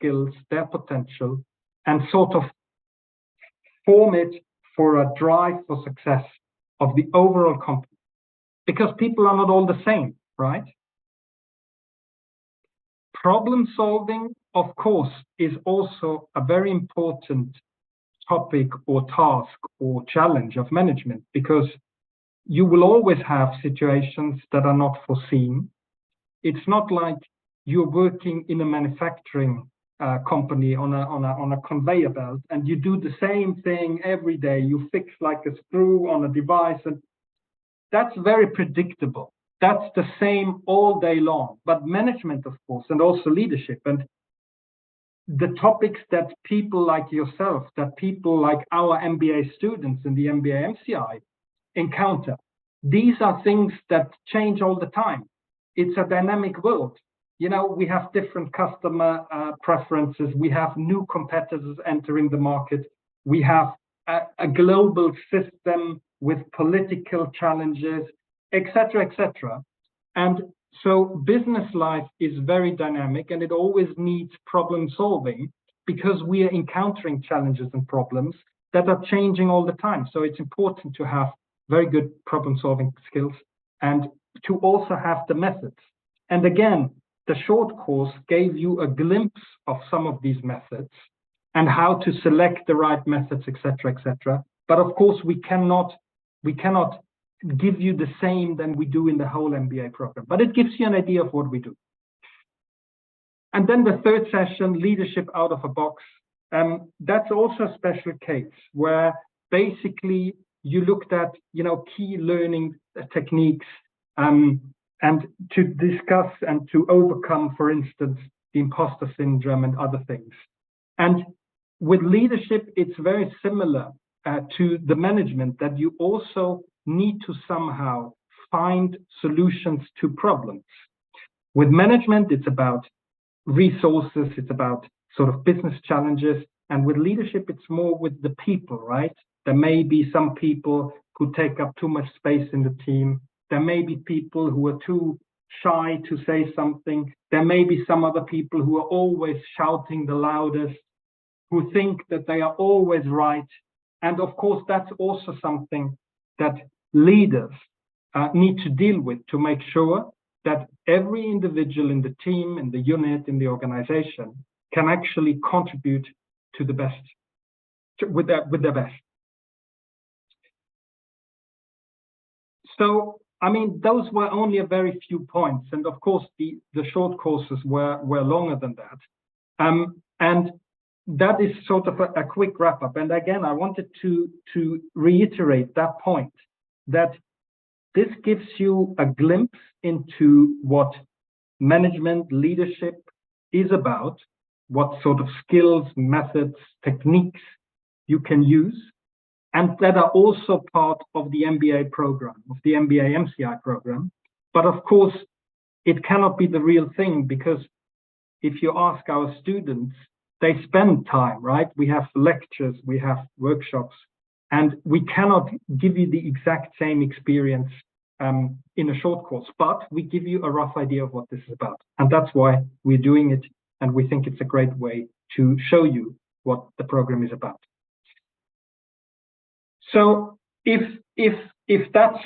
skills, their potential, and sort of form it for a drive for success of the overall company. Because people are not all the same, right? Problem solving, of course, is also a very important topic or task or challenge of management, because you will always have situations that are not foreseen. It's not like you're working in a manufacturing company on a conveyor belt and you do the same thing every day. You fix like a screw on a device, and that's very predictable. That's the same all day long. But management, of course, and also leadership, and the topics that people like yourself, that people like our MBA students in the MBA MCI encounter, these are things that change all the time. It's a dynamic world. You know, we have different customer preferences. We have new competitors entering the market. We have a global system with political challenges, etc., etc. And so business life is very dynamic, and it always needs problem solving because we are encountering challenges and problems that are changing all the time. So it's important to have very good problem solving skills and to also have the methods. And again, the short course gave you a glimpse of some of these methods and how to select the right methods, etc., etc. But of course, we cannot give you the same than we do in the whole MBA program, but it gives you an idea of what we do. And then the third session, leadership out of a box. That's also a special case where basically you looked at, key learning techniques and to discuss and to overcome, for instance, the imposter syndrome and other things. And with leadership, it's very similar to the management, that you also need to somehow find solutions to problems. With management, it's about resources, it's about sort of business challenges. And with leadership, it's more with the people, right? There may be some people who take up too much space in the team. There may be people who are too shy to say something. There may be some other people who are always shouting the loudest, who think that they are always right. And of course, that's also something that leaders need to deal with, to make sure that every individual in the team, in the unit, in the organization can actually contribute to the best, with their best. So, I mean, those were only a very few points. And of course, the short courses were longer than that. And that is sort of a quick wrap up. And again, I wanted to reiterate that point, that this gives you a glimpse into what management leadership is about, what sort of skills, methods, techniques you can use, and that are also part of the MBA program, of the MBA MCI program. But of course, it cannot be the real thing, because if you ask our students, they spend time, right? We have lectures, we have workshops, and we cannot give you the exact same experience in a short course, but we give you a rough idea of what this is about. And that's why we're doing it. And we think it's a great way to show you what the program is about. So if that's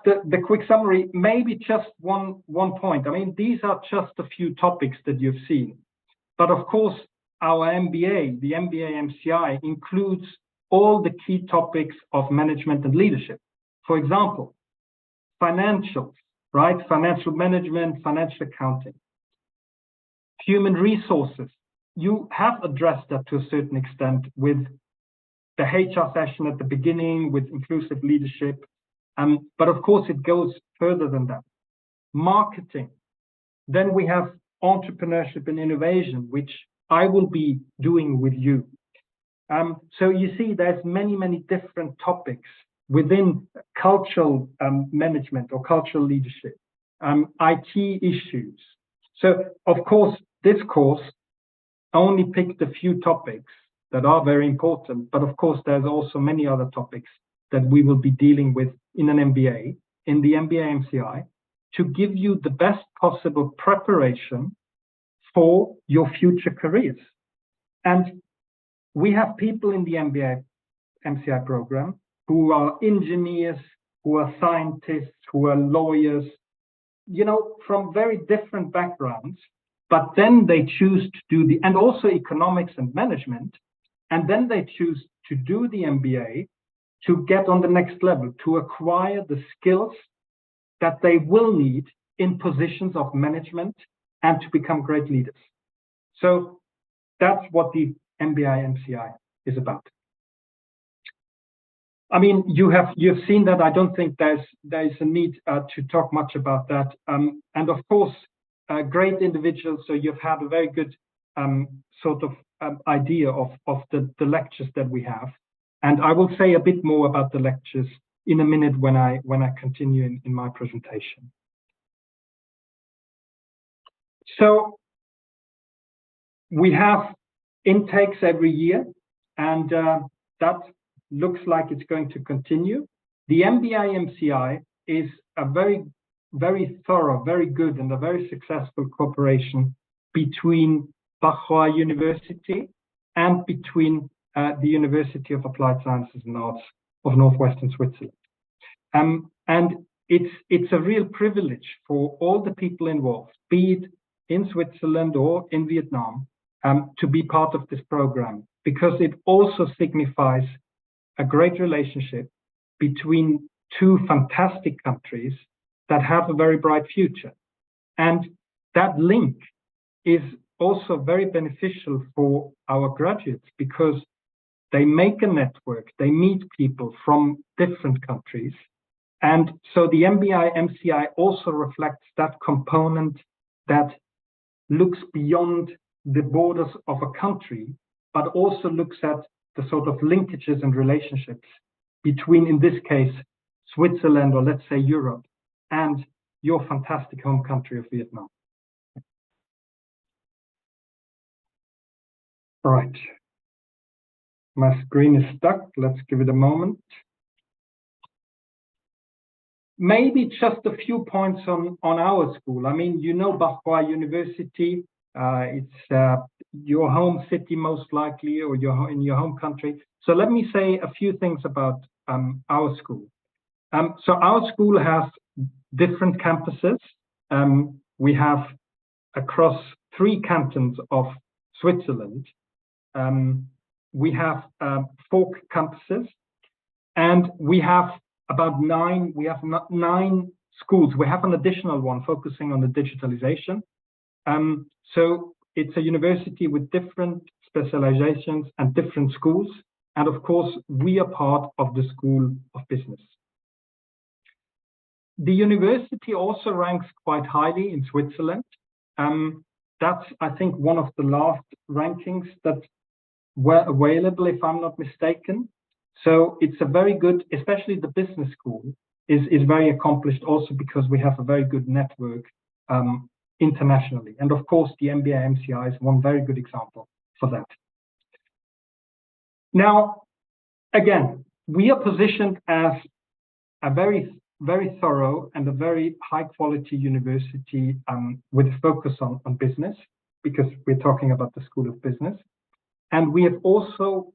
the quick summary, maybe just one point. I mean, these are just a few topics that you've seen. But of course, our MBA, the MBA MCI, includes all the key topics of management and leadership. For example, financials, right? Financial management, financial accounting. Human resources. You have addressed that to a certain extent with the HR session at the beginning, with inclusive leadership. But of course, it goes further than that. Marketing. Then we have entrepreneurship and innovation, which I will be doing with you. So you see, there's many different topics within cultural management or cultural leadership, IT issues. So of course, this course only picked a few topics that are very important, but of course, there's also many other topics that we will be dealing with in an MBA, in the MBA MCI, to give you the best possible preparation for your future careers. And we have people in the MBA MCI program who are engineers, who are scientists, who are lawyers, from very different backgrounds, but then they choose to do and also economics and management, and then they choose to do the MBA to get on the next level, to acquire the skills that they will need in positions of management and to become great leaders. So that's what the MBA MCI is about. I mean, you've seen that. I don't think there's a need to talk much about that. And of course, great individuals. So you've had a very good sort of idea of the lectures that we have. And I will say a bit more about the lectures in a minute when I continue in my presentation. So we have intakes every year, and that looks like it's going to continue. The MBA MCI is a very, very thorough, very good, and a very successful cooperation between Bach-Roy University and between the University of Applied Sciences and Arts of Northwestern Switzerland. And it's a real privilege for all the people involved, be it in Switzerland or in Vietnam, to be part of this program, because it also signifies a great relationship between two fantastic countries that have a very bright future. And that link is also very beneficial for our graduates because they make a network, they meet people from different countries. And so the MBA MCI also reflects that component that looks beyond the borders of a country, but also looks at the sort of linkages and relationships between, in this case, Switzerland, or let's say Europe, and your fantastic home country of Vietnam. All right. My screen is stuck. Let's give it a moment. Maybe just a few points on our school. I mean, Bach-Roy University. It's your home city, most likely, or in your home country. So let me say a few things about our school. So our school has different campuses. We have across 3 cantons of Switzerland. We have 4 campuses, and we have about 9. We have 9 schools. We have an additional one focusing on the digitalization. So it's a university with different specializations and different schools. And of course, we are part of the School of Business. The university also ranks quite highly in Switzerland. That's, I think, one of the last rankings that were available, if I'm not mistaken. So it's a very good, especially the business school is very accomplished also because we have a very good network internationally. And of course, the MBA MCI is one very good example for that. Now, again, we are positioned as a very, very thorough and a very high quality university with a focus on business, because we're talking about the School of Business. And we have also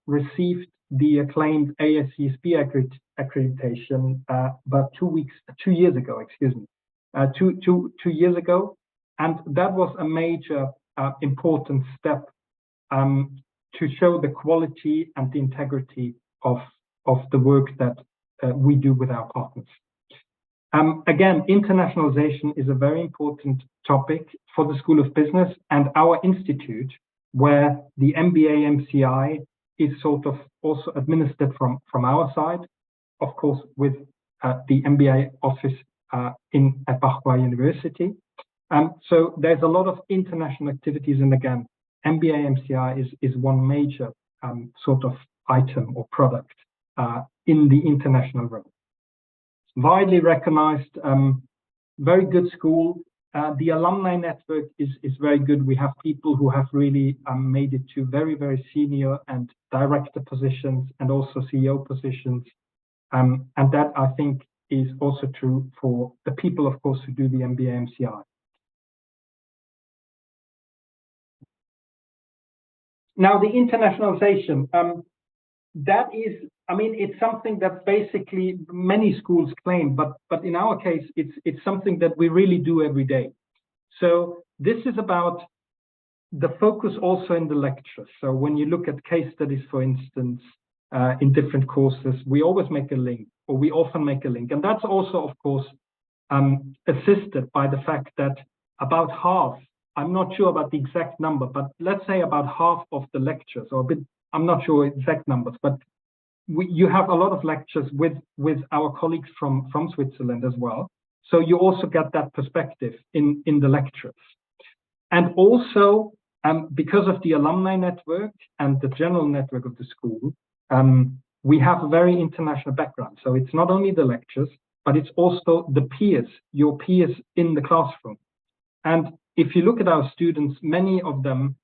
received the acclaimed ASCSB accreditation about 2 years ago, excuse me, 2 years ago. And that was a major important step to show the quality and the integrity of the work that we do with our partners. Again, internationalization is a very important topic for the School of Business and our institute, where the MBA MCI is sort of also administered from our side, of course, with the MBA office at Bach-Roy University. So there's a lot of international activities, and again, MBA MCI is one major sort of item or product in the international realm. Widely recognized, very good school. The alumni network is very good. We have people who have really made it to very, very senior and director positions and also CEO positions. And that, I think, is also true for the people, of course, who do the MBA MCI. Now, the internationalization, that is, I mean, it's something that basically many schools claim, but in our case, it's something that we really do every day. So this is about the focus also in the lectures. So when you look at case studies, for instance, in different courses, we always make a link, or we often make a link. And that's also, of course, assisted by the fact that about half, I'm not sure about the exact number, but let's say about half of the lectures, or a bit, I'm not sure exact numbers, but you have a lot of lectures with our colleagues from Switzerland as well. So you also get that perspective in the lectures. And also, because of the alumni network and the general network of the school, we have a very international background. So it's not only the lectures, but it's also the peers, your peers in the classroom. And if you look at our students, many of them,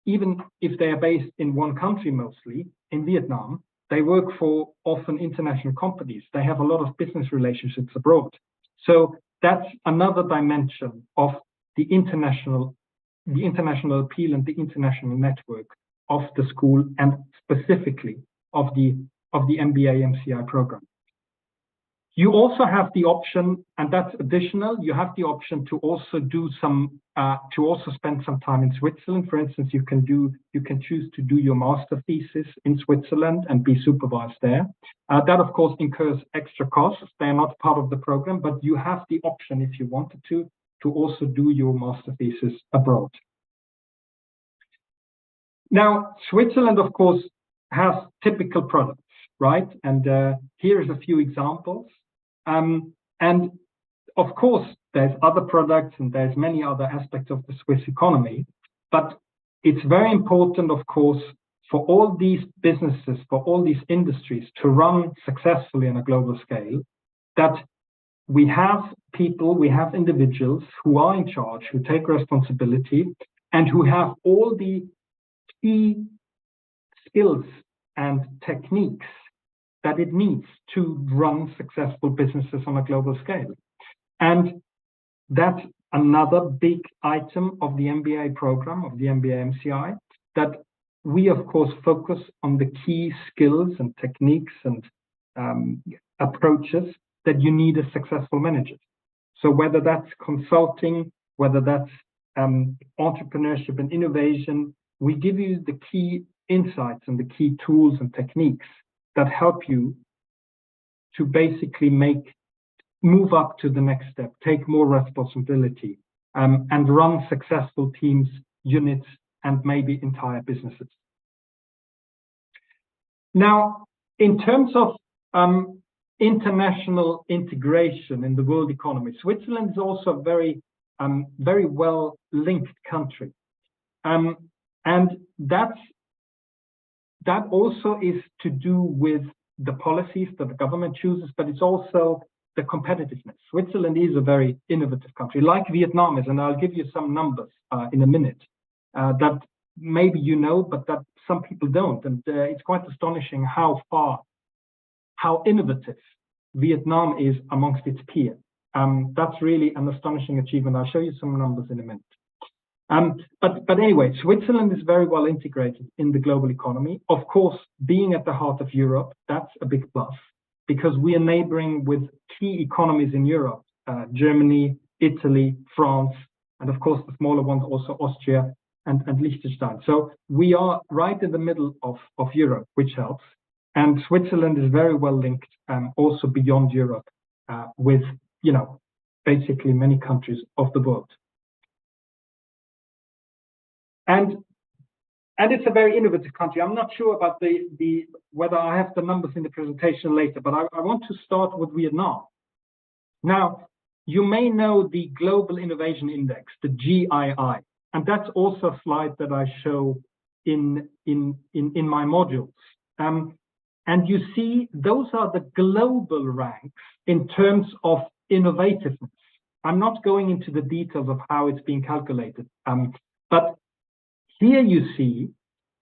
even if they are based in one country, mostly in Vietnam, they work for often international companies. They have a lot of business relationships abroad. So that's another dimension of the international appeal and the international network of the school, and specifically of the MBA MCI program. You also have the option, and that's additional, you have the option to also do some, to also spend some time in Switzerland. For instance, you can choose to do your master thesis in Switzerland and be supervised there. That of course incurs extra costs. They are not part of the program, but you have the option, if you wanted to also do your master thesis abroad. Now, Switzerland, of course, has typical products, right? And here is a few examples. And of course, there's other products and there's many other aspects of the Swiss economy, but it's very important, of course, for all these businesses, for all these industries to run successfully on a global scale, that we have people, we have individuals who are in charge, who take responsibility, and who have all the key skills and techniques that it needs to run successful businesses on a global scale. And that's another big item of the MBA program, of the MBA MCI, that we, of course, focus on the key skills and techniques and approaches that you need as successful managers. So whether that's consulting, whether that's entrepreneurship and innovation, we give you the key insights and the key tools and techniques that help you to basically move up to the next step, take more responsibility, and run successful teams, units, and maybe entire businesses. Now, in terms of international integration in the world economy, Switzerland is also a very well linked country. And that also is to do with the policies that the government chooses, but it's also the competitiveness. Switzerland is a very innovative country, like Vietnam is, and I'll give you some numbers in a minute that maybe you know, but that some people don't. And it's quite astonishing how innovative Vietnam is amongst its peers. That's really an astonishing achievement. I'll show you some numbers in a minute. But anyway, Switzerland is very well integrated in the global economy. Of course, being at the heart of Europe, that's a big plus, because we are neighboring with key economies in Europe, Germany, Italy, France, and of course the smaller ones also Austria and Liechtenstein. So we are right in the middle of Europe, which helps. And Switzerland is very well linked also beyond Europe with, basically many countries of the world. And it's a very innovative country. I'm not sure about whether I have the numbers in the presentation later, but I want to start with Vietnam. Now, you may know the Global Innovation Index, the GII, and that's also a slide that I show in my modules. And you see, those are the global ranks in terms of innovativeness. I'm not going into the details of how it's being calculated, but here you see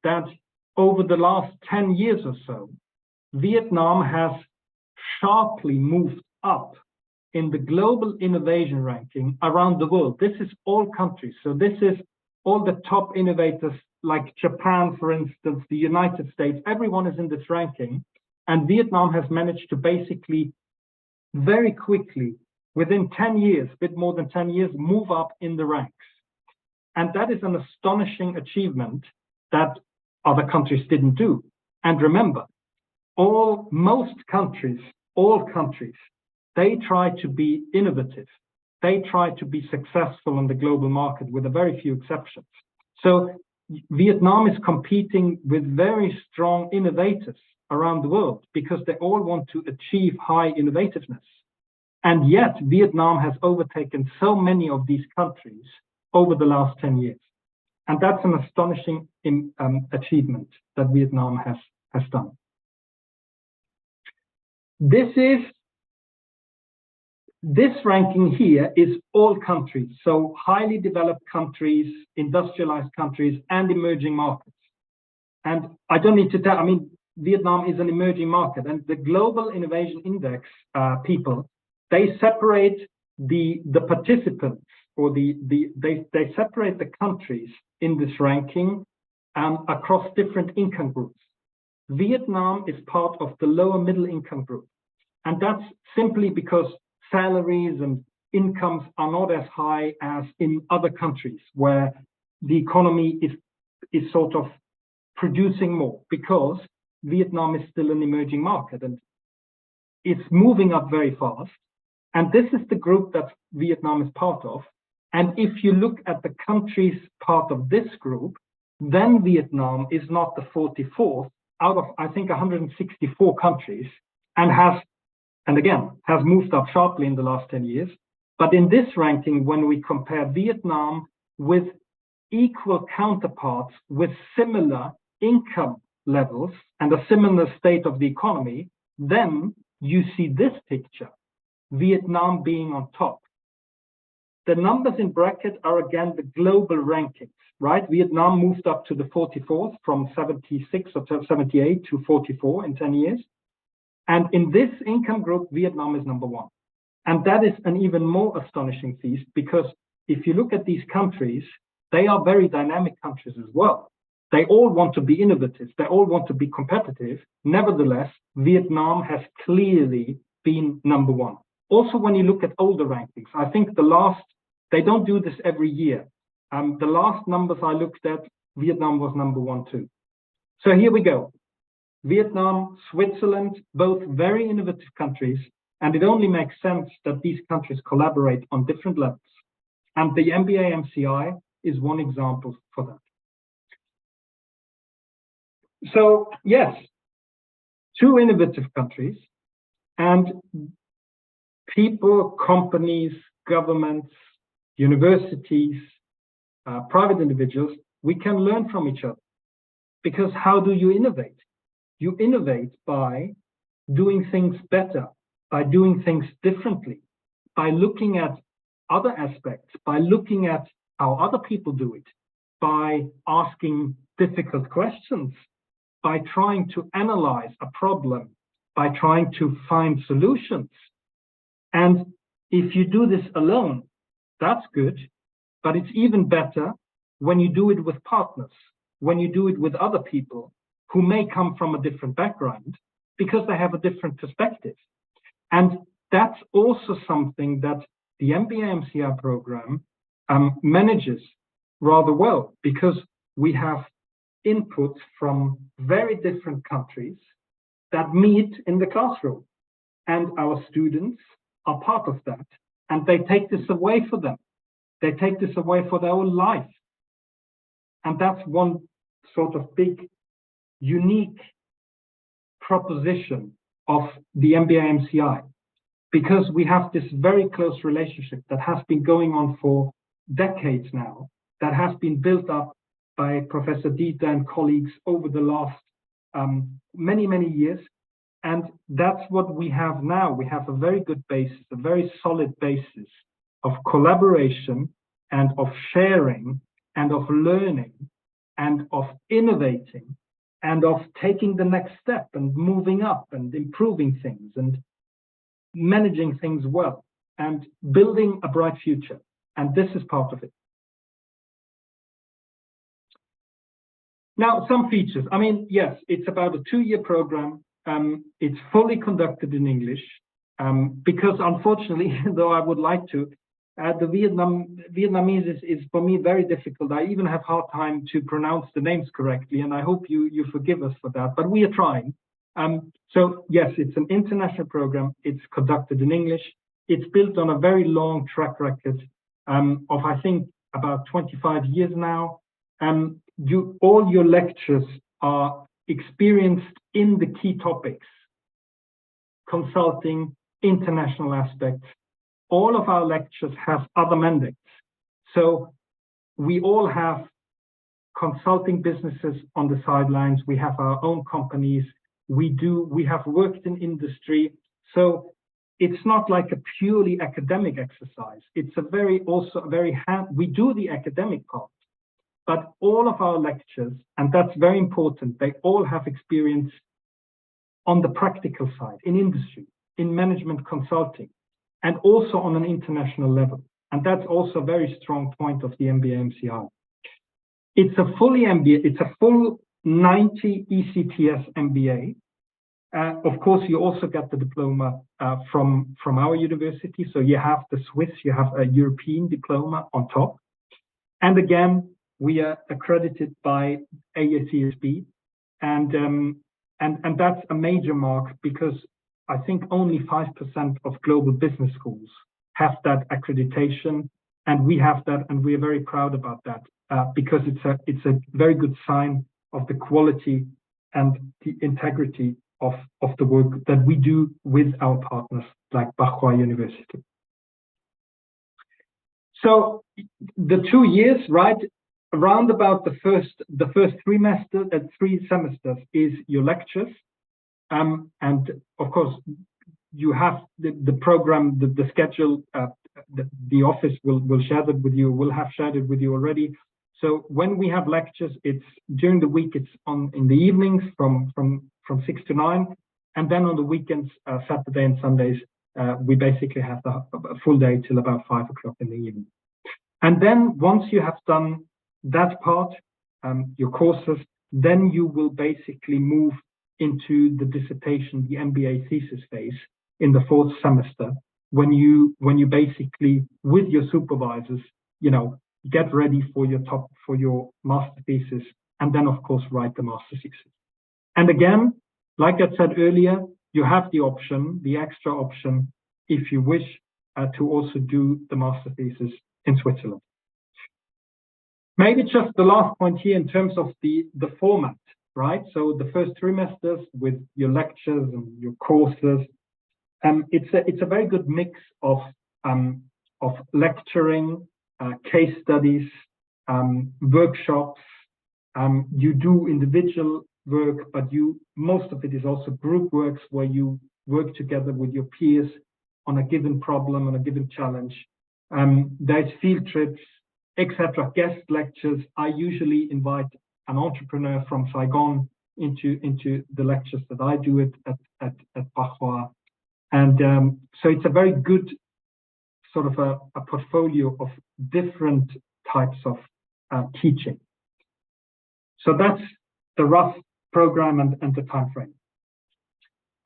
that over the last 10 years or so, Vietnam has sharply moved up in the global innovation ranking around the world. This is all countries. So this is all the top innovators like Japan, for instance, the United States, everyone is in this ranking. And Vietnam has managed to basically very quickly, within 10 years, a bit more than 10 years, move up in the ranks. And that is an astonishing achievement that other countries didn't do. And remember, all countries, they try to be innovative. They try to be successful in the global market with a very few exceptions. So Vietnam is competing with very strong innovators around the world because they all want to achieve high innovativeness. And yet Vietnam has overtaken so many of these countries over the last 10 years. And that's an astonishing achievement that Vietnam has done. This ranking here is all countries, so highly developed countries, industrialized countries, and emerging markets. And I don't need to tell, I mean, Vietnam is an emerging market, and the Global Innovation Index people, they separate the participants, or they separate the countries in this ranking across different income groups. Vietnam is part of the lower middle income group, and that's simply because salaries and incomes are not as high as in other countries where the economy is sort of producing more, because Vietnam is still an emerging market and it's moving up very fast. And this is the group that Vietnam is part of. And if you look at the countries part of this group, then Vietnam is not the 44th out of, I think, 164 countries, and again, has moved up sharply in the last 10 years. But in this ranking, when we compare Vietnam with equal counterparts with similar income levels and a similar state of the economy, then you see this picture, Vietnam being on top. The numbers in bracket are again the global rankings, right? Vietnam moved up to the 44th from 76 or 78 to 44 in 10 years. And in this income group, Vietnam is number one. And that is an even more astonishing feat, because if you look at these countries, they are very dynamic countries as well. They all want to be innovative. They all want to be competitive. Nevertheless, Vietnam has clearly been number one. Also, when you look at older rankings, I think they don't do this every year. The last numbers I looked at, Vietnam was number one too. So here we go. Vietnam, Switzerland, both very innovative countries, and it only makes sense that these countries collaborate on different levels. And the MBA MCI is one example for that. So yes, two innovative countries, and people, companies, governments, universities, private individuals, we can learn from each other. Because how do you innovate? You innovate by doing things better, by doing things differently, by looking at other aspects, by looking at how other people do it, by asking difficult questions, by trying to analyze a problem, by trying to find solutions. And if you do this alone, that's good, but it's even better when you do it with partners, when you do it with other people who may come from a different background because they have a different perspective. And that's also something that the MBA MCI program manages rather well, because we have inputs from very different countries that meet in the classroom. And our students are part of that. And they take this away for them. They take this away for their own life. And that's one sort of big, unique proposition of the MBA MCI, because we have this very close relationship that has been going on for decades now, that has been built up by Professor Dieter and colleagues over the last many, many years. And that's what we have now. We have a very good basis, a very solid basis of collaboration and of sharing and of learning and of innovating and of taking the next step and moving up and improving things and managing things well and building a bright future. And this is part of it. Now, some features. I mean, yes, it's about a 2-year program. It's fully conducted in English because, unfortunately, though I would like to, the Vietnamese is for me very difficult. I even have hard time to pronounce the names correctly, and I hope you forgive us for that. But we are trying. So yes, it's an international program. It's conducted in English. It's built on a very long track record of, I think, about 25 years now. All your lectures are experienced in the key topics: consulting, international aspects. All of our lectures have other mandates. So we all have consulting businesses on the sidelines. We have our own companies. We have worked in industry. So it's not like a purely academic exercise. It's we do the academic part, but all of our lectures, and that's very important, they all have experience on the practical side, in industry, in management consulting, and also on an international level. And that's also a very strong point of the MBA MCI. It's a full 90 ECTS MBA. Of course, you also get the diploma from our university. So you have the Swiss, you have a European diploma on top. And again, we are accredited by AACSB. And that's a major mark because I think only 5% of global business schools have that accreditation, and we have that, and we are very proud about that because it's a very good sign of the quality and the integrity of the work that we do with our partners like Bach Hoa University. So the 2 years, right? Around about the first 3 semesters is your lectures. And of course, you have the program, the schedule, the office will share that with you, will have shared it with you already. So when we have lectures, it's during the week, it's in the evenings from 6 to 9. And then on the weekends, Saturday and Sundays, we basically have a full day till about 5 o'clock in the evening. And then once you have done that part, your courses, then you will basically move into the dissertation, the MBA thesis phase in the 4th semester, when you basically, with your supervisors, get ready for your master thesis, and then of course write the master thesis. And again, like I said earlier, you have the option, the extra option, if you wish, to also do the master thesis in Switzerland. Maybe just the last point here in terms of the format, right? So the first trimesters with your lectures and your courses, it's a very good mix of lecturing, case studies, workshops. You do individual work, but most of it is also group works where you work together with your peers on a given problem, on a given challenge. There's field trips, etc. Guest lectures. I usually invite an entrepreneur from Saigon into the lectures that I do at Bach Hoa. And so it's a very good sort of a portfolio of different types of teaching. So that's the rough program and the time frame.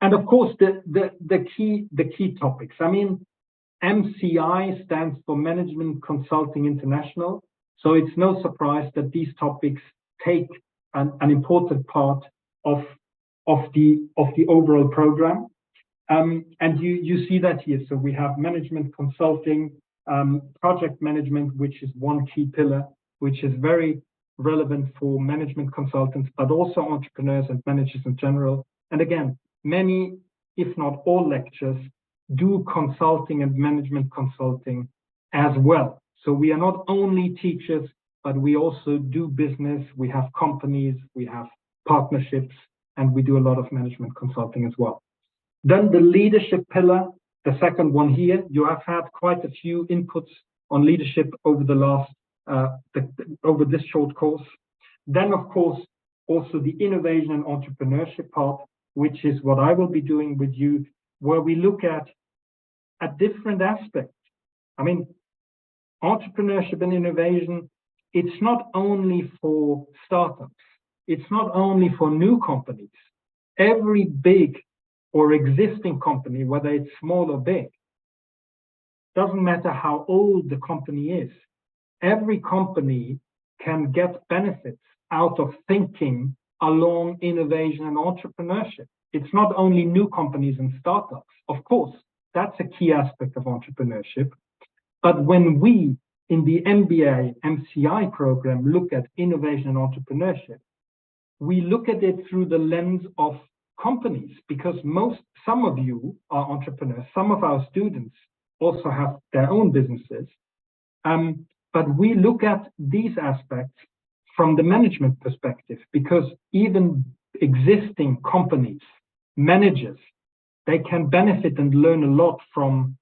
And of course, the key topics. I mean, MCI stands for Management Consulting International. So it's no surprise that these topics take an important part of the overall program. And you see that here. So we have management consulting, project management, which is one key pillar, which is very relevant for management consultants, but also entrepreneurs and managers in general. And again, many, if not all lectures do consulting and management consulting as well. So we are not only teachers, but we also do business. We have companies, we have partnerships, and we do a lot of management consulting as well. Then the leadership pillar, the second one here, you have had quite a few inputs on leadership over the last, over this short course. Then, of course, also the innovation and entrepreneurship part, which is what I will be doing with you, where we look at different aspects. I mean, entrepreneurship and innovation, it's not only for startups. it's not only for new companies. Every big or existing company, whether it's small or big, doesn't matter how old the company is, every company can get benefits out of thinking along innovation and entrepreneurship. It's not only new companies and startups. Of course, that's a key aspect of entrepreneurship. But when we in the MBA MCI program look at innovation and entrepreneurship, we look at it through the lens of companies, because some of you are entrepreneurs, some of our students also have their own businesses. But we look at these aspects from the management perspective, because even existing companies, managers, they can benefit and learn a lot from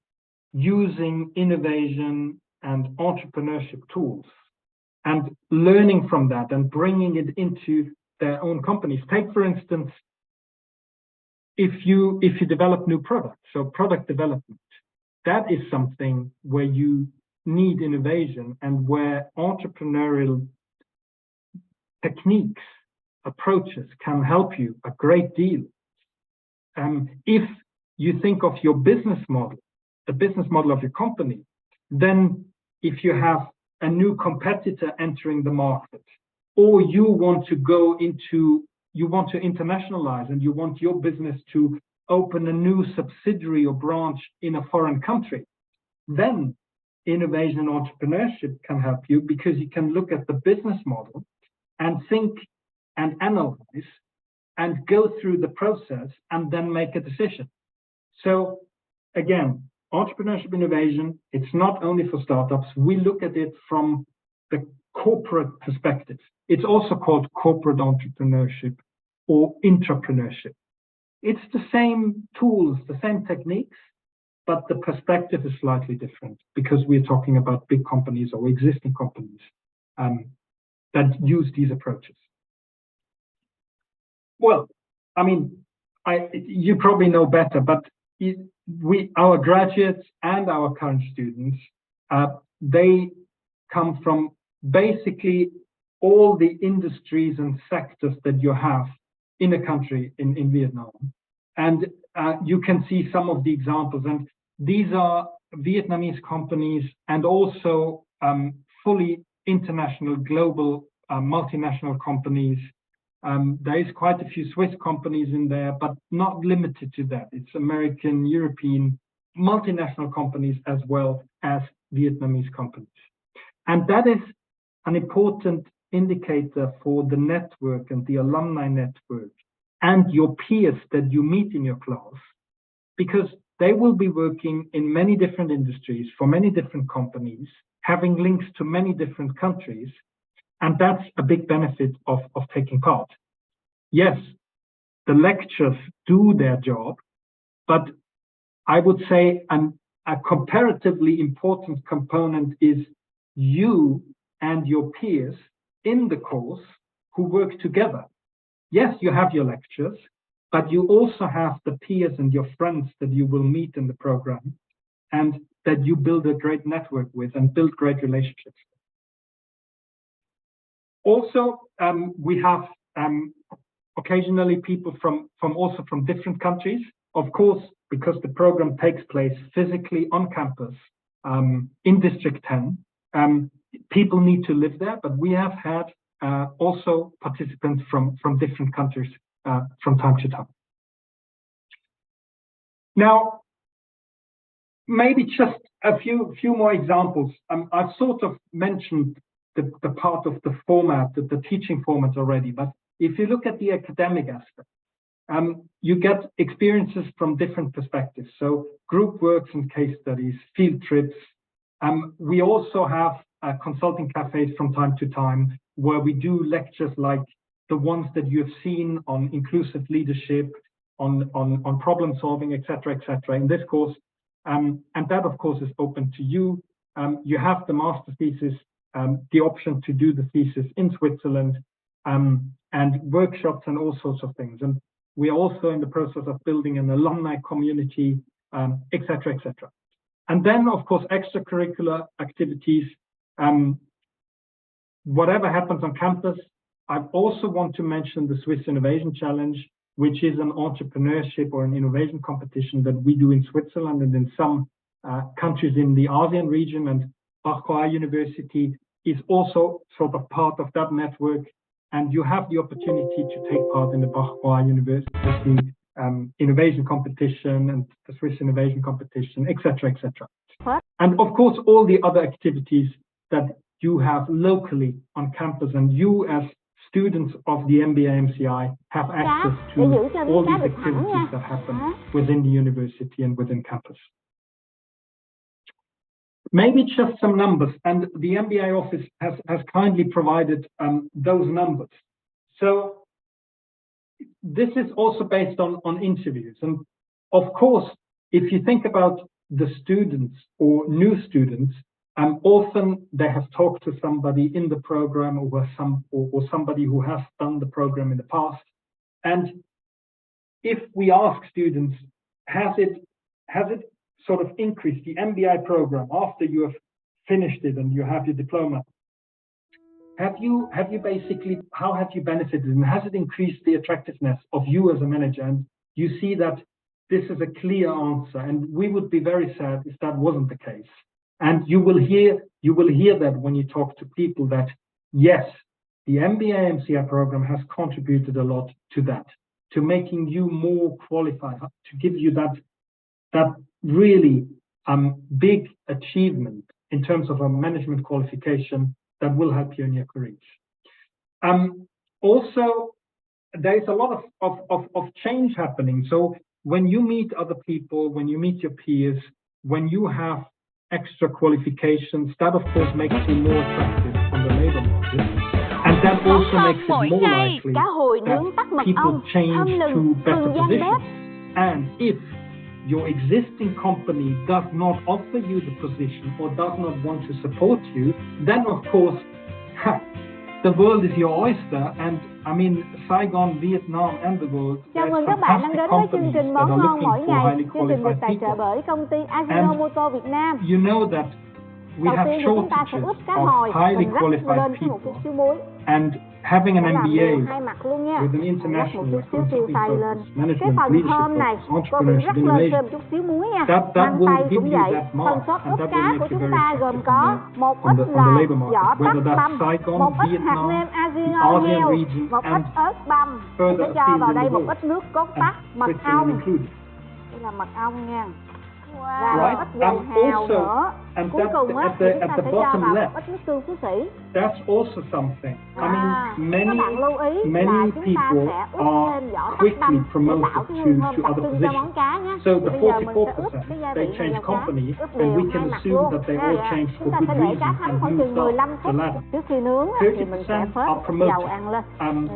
using innovation and entrepreneurship tools and learning from that and bringing it into their own companies. Take, for instance, if you develop new products, so product development, that is something where you need innovation and where entrepreneurial techniques, approaches can help you a great deal. If you think of your business model, the business model of your company, then if you have a new competitor entering the market, or you want to internationalize and you want your business to open a new subsidiary or branch in a foreign country, then innovation and entrepreneurship can help you, because you can look at the business model and think and analyze and go through the process and then make a decision. So again, entrepreneurship innovation, it's not only for startups. We look at it from the corporate perspective. It's also called corporate entrepreneurship or intrapreneurship. It's the same tools, the same techniques, but the perspective is slightly different, because we're talking about big companies or existing companies that use these approaches. Well, I mean, you probably know better, but our graduates and our current students, they come from basically all the industries and sectors that you have in a country in Vietnam. And you can see some of the examples. And these are Vietnamese companies and also fully international, global, multinational companies. There is quite a few Swiss companies in there, but not limited to that. It's American, European, multinational companies as well as Vietnamese companies. And that is an important indicator for the network and the alumni network and your peers that you meet in your class, because they will be working in many different industries for many different companies, having links to many different countries. And that's a big benefit of taking part. Yes, the lectures do their job, but I would say a comparatively important component is you and your peers in the course who work together. Yes, you have your lectures, but you also have the peers and your friends that you will meet in the program and that you build a great network with and build great relationships. Also, we have occasionally people from different countries. Of course, because the program takes place physically on campus in District 10, people need to live there, but we have had also participants from different countries from time to time. Now, maybe just a few more examples. I've sort of mentioned the part of the format, the teaching format already, but if you look at the academic aspect, you get experiences from different perspectives. So group works and case studies, field trips. We also have consulting cafes from time to time where we do lectures like the ones that you have seen on inclusive leadership, on problem solving, etc., in this course. And that, of course, is open to you. You have the master thesis, the option to do the thesis in Switzerland, and workshops and all sorts of things. And we are also in the process of building an alumni community, etc. And then, of course, extracurricular activities. Whatever happens on campus, I also want to mention the Swiss Innovation Challenge, which is an entrepreneurship or an innovation competition that we do in Switzerland and in some countries in the ASEAN region. And Bach-Qua University is also sort of part of that network. And you have the opportunity to take part in the Bach-Qua University innovation competition and the Swiss Innovation Competition, etc., etc. And of course, all the other activities that you have locally on campus, and you as students of the MBA MCI have access to all these activities that happen within the university and within campus. Maybe just some numbers, and the MBA office has kindly provided those numbers. So this is also based on interviews. And of course, if you think about the students or new students, often they have talked to somebody in the program or somebody who has done the program in the past. And if we ask students, has it sort of increased the MBA program after you have finished it and you have your diploma? Have you basically, how have you benefited, and has it increased the attractiveness of you as a manager? And you see that this is a clear answer, and we would be very sad if that wasn't the case. And you will hear that when you talk to people that yes, the MBA MCI program has contributed a lot to that, to making you more qualified, to give you that really big achievement in terms of a management qualification that will help you in your careers. Also, there is a lot of change happening. So when you meet other people, when you meet your peers, when you have extra qualifications, that of course makes you more attractive on the labor market. And that also makes it more likely that people change to better positions. And if your existing company does not offer you the position or does not want to support you, then of course, the world is your oyster. And I mean, Saigon, Vietnam and the world, chào mừng các bạn đang đến với chương trình Món Ngon Mỗi Ngày. Chương trình được tài trợ bởi công ty Ajinomoto Việt Nam. You know that we have shortages of highly qualified people. And having an MBA with an international management, leadership, entrepreneurship, innovation, that will give you that mark, and that will make you very attractive on the labor market, whether that's Saigon, Vietnam, the ASEAN region, and further afield in the world, and Switzerland included. Đây là mật ong nha. Right, and also, and at the bottom left, that's also something. I mean, many people are quickly promoted to other positions. So the 44%, they change company, and we can assume that they all change for good reason and moved up the ladder. 30% are promoted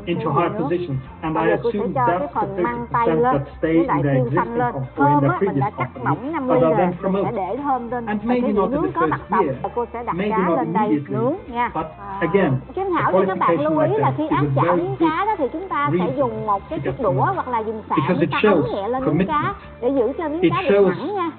into high positions, and I assume that's the 30% that stay in their existing company or in their previous company. But are then promoted, and maybe not in the first year, maybe not immediately, but again, Kim Thảo cho các bạn lưu ý là khi áp chảo miếng cá đó thì chúng ta sẽ dùng một cái chiếc đũa hoặc là dùng sạn chúng ta ấn nhẹ lên miếng cá để giữ cho miếng cá được thẳng nha.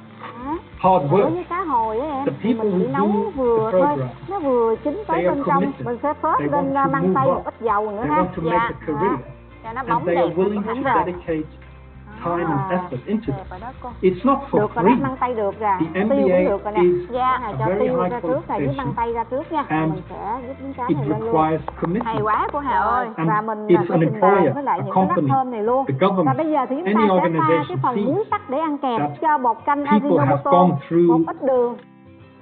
Đối với cá hồi ấy, thì mình chỉ nấu vừa thôi, nó vừa chín tới bên trong, mình sẽ phớt lên măng tây một ít dầu nữa ha, cho nó bóng đẹp hẳn rồi. Time and effort into this. It's not for free. The MBA is a very high qualification, and it requires commitment. And it's an employer, a company, the government, any organization sees that people have gone through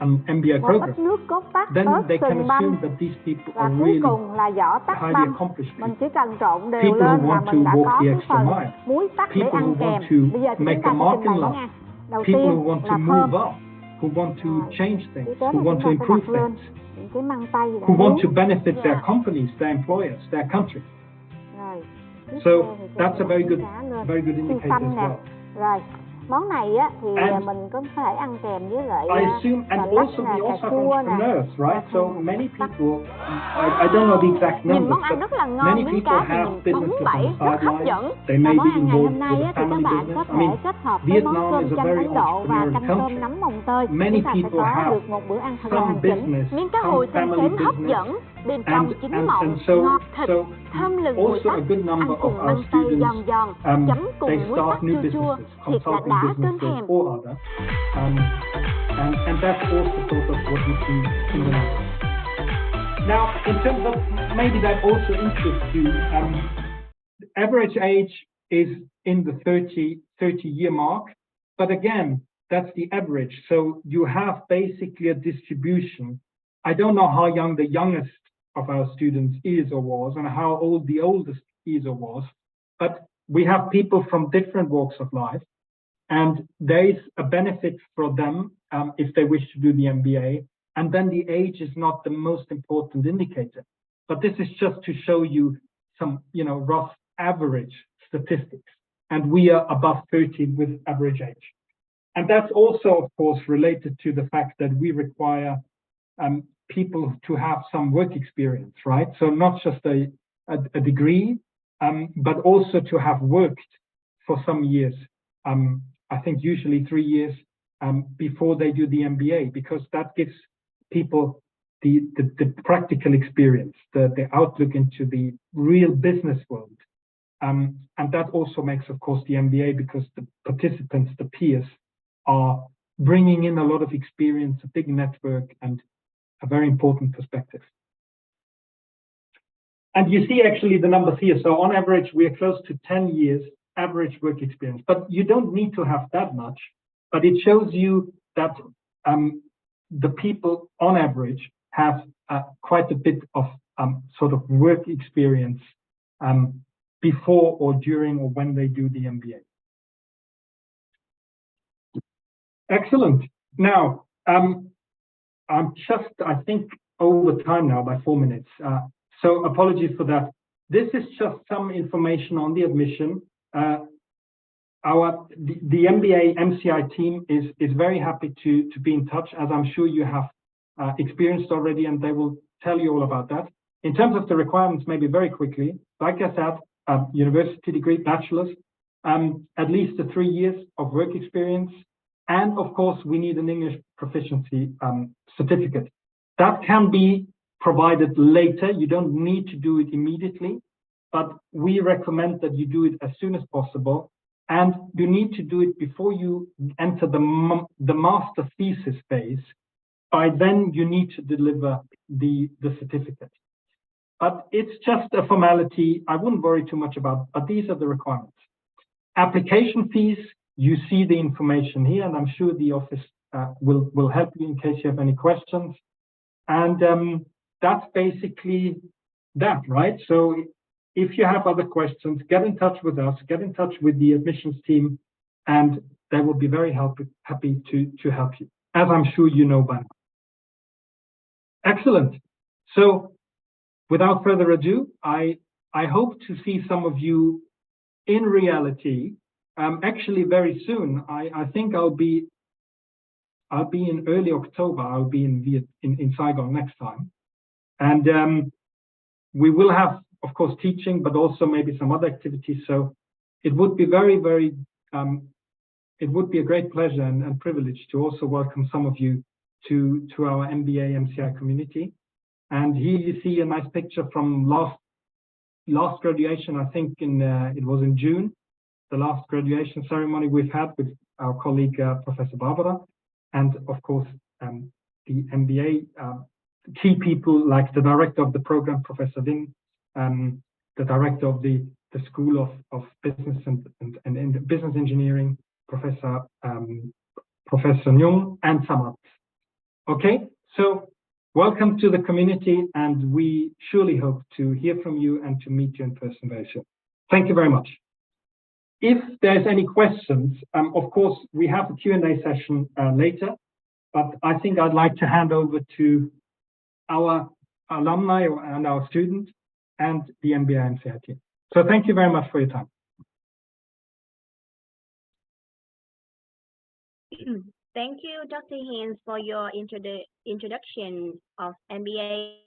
an MBA program, then they can assume that these people are really highly accomplished people. People who want to walk the extra mile, people who want to make a mark in life, people who want to move up, who want to change things, who want to improve things, who want to benefit their companies, their employers, their country. So that's a very good indicator as well. Món này á thì mình có thể ăn kèm với lại I assume, and also we also have entrepreneurs, right? So many people, I don't know the exact numbers, món ăn rất là ngon, many miếng people cá have thì nhìn bóng bẩy, rất hấp dẫn. Và món ăn ngày hôm nay á, thì các bạn có thể kết hợp với món cơm chanh Ấn Độ và canh tôm nấm mồng tơi. Chúng ta sẽ có được một bữa ăn thật là hoàn chỉnh. Miếng cá hồi xém xém hấp dẫn, bên trong chín mọng, ngọt thịt, thơm lừng mùi tắc, ăn cùng măng tây giòn giòn, chấm cùng muối tắc chua chua, thiệt là đã cơn thèm. And that's also sort of what we see in the market. Now, in terms of, maybe that also interests you, average age is in the 30-year mark, but again, that's the average. So you have basically a distribution. I don't know how young the youngest of our students is or was, and how old the oldest is or was, but we have people from different walks of life, and there is a benefit for them if they wish to do the MBA. And then the age is not the most important indicator, but this is just to show you some, rough average statistics. And we are above 30 with average age. And that's also, of course, related to the fact that we require people to have some work experience, right? So not just a degree, but also to have worked for some years. I think usually 3 years before they do the MBA, because that gives people the practical experience, the outlook into the real business world. And that also makes, of course, the MBA, because the participants, the peers, are bringing in a lot of experience, a big network, and a very important perspective. And you see actually the numbers here. So on average, we are close to 10 years average work experience, but you don't need to have that much, but it shows you that the people on average have quite a bit of sort of work experience before or during or when they do the MBA. Excellent. Now, I'm just, I think, over time now by 4 minutes. So apologies for that. This is just some information on the admission. The MBA MCI team is very happy to be in touch, as I'm sure you have experienced already, and they will tell you all about that. In terms of the requirements, maybe very quickly, like I said, university degree, bachelor's, at least 3 years of work experience, and of course, we need an English proficiency certificate. That can be provided later. You don't need to do it immediately, but we recommend that you do it as soon as possible. And you need to do it before you enter the master thesis phase. By then, you need to deliver the certificate. But it's just a formality. I wouldn't worry too much about, but these are the requirements. Application fees, you see the information here, and I'm sure the office will help you in case you have any questions. And that's basically that, right? So if you have other questions, get in touch with us, get in touch with the admissions team, and they will be very happy to help you, as I'm sure you know by now. Excellent. So without further ado, I hope to see some of you in reality, actually very soon. I think I'll be in early October. I'll be in Saigon next time. And we will have, of course, teaching, but also maybe some other activities. So it would be it would be a great pleasure and privilege to also welcome some of you to our MBA MCI community. And here you see a nice picture from last graduation. I think it was in June, the last graduation ceremony we've had with our colleague Professor Barbara, and of course the MBA key people like the director of the program, Professor Wing, the director of the School of Business and Business Engineering, Professor Nyong, and some others. Okay, so welcome to the community, and we surely hope to hear from you and to meet you in person very soon. Thank you very much. If there's any questions, of course, we have a Q&A session later, but I think I'd like to hand over to our alumni and our students and the MBA MCI team. So thank you very much for your time. Thank you, Dr. Hinz, for your introduction of MBA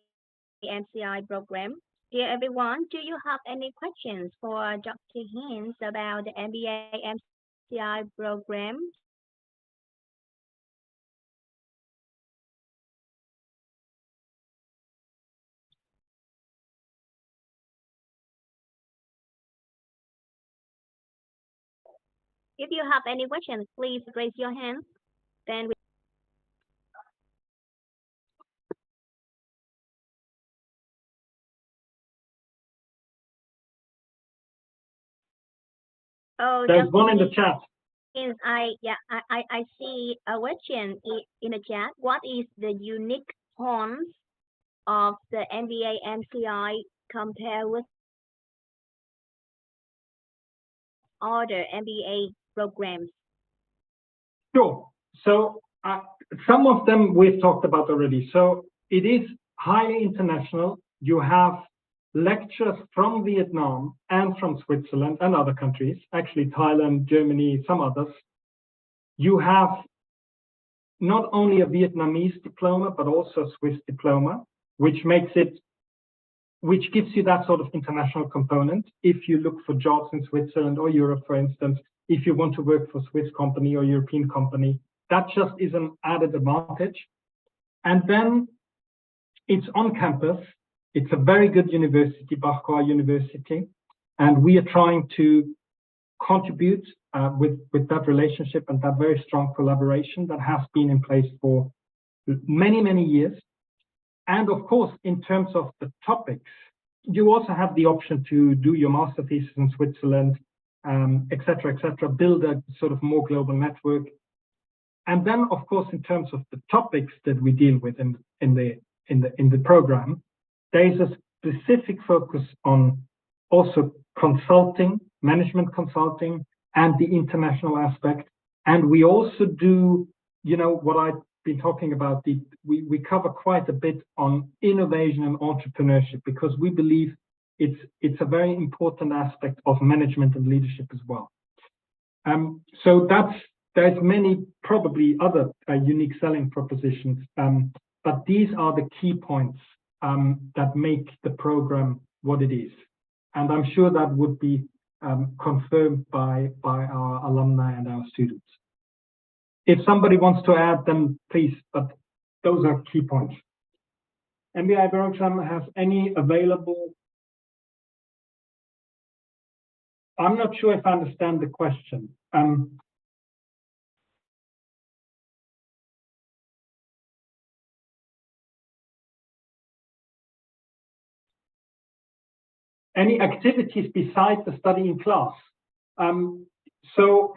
MCI program. Dear everyone, do you have any questions for Dr. Hinz about the MBA MCI program? If you have any questions, please raise your hand. Then we There's one in the chat. I see a question in the chat. What is the unique points of the MBA MCI compared with other MBA programs? Sure. So some of them we've talked about already. So it is highly international. You have lectures from Vietnam and from Switzerland and other countries, actually Thailand, Germany, some others. You have not only a Vietnamese diploma, but also a Swiss diploma, which gives you that sort of international component. If you look for jobs in Switzerland or Europe, for instance, if you want to work for a Swiss company or European company, that just is an added advantage. And then it's on campus. It's a very good university, Bach Khoa University, and we are trying to contribute with that relationship and that very strong collaboration that has been in place for many, many years. And of course, in terms of the topics, you also have the option to do your master thesis in Switzerland, et cetera, build a sort of more global network. And then, of course, in terms of the topics that we deal with in the program, there is a specific focus on also consulting, management consulting, and the international aspect. And we also do, what I've been talking about, we cover quite a bit on innovation and entrepreneurship, because we believe it's a very important aspect of management and leadership as well. So there's many probably other unique selling propositions, but these are the key points that make the program what it is. And I'm sure that would be confirmed by our alumni and our students. If somebody wants to add, then please, but those are key points. MBA program has any available? I'm not sure if I understand the question. Any activities besides the study in class? So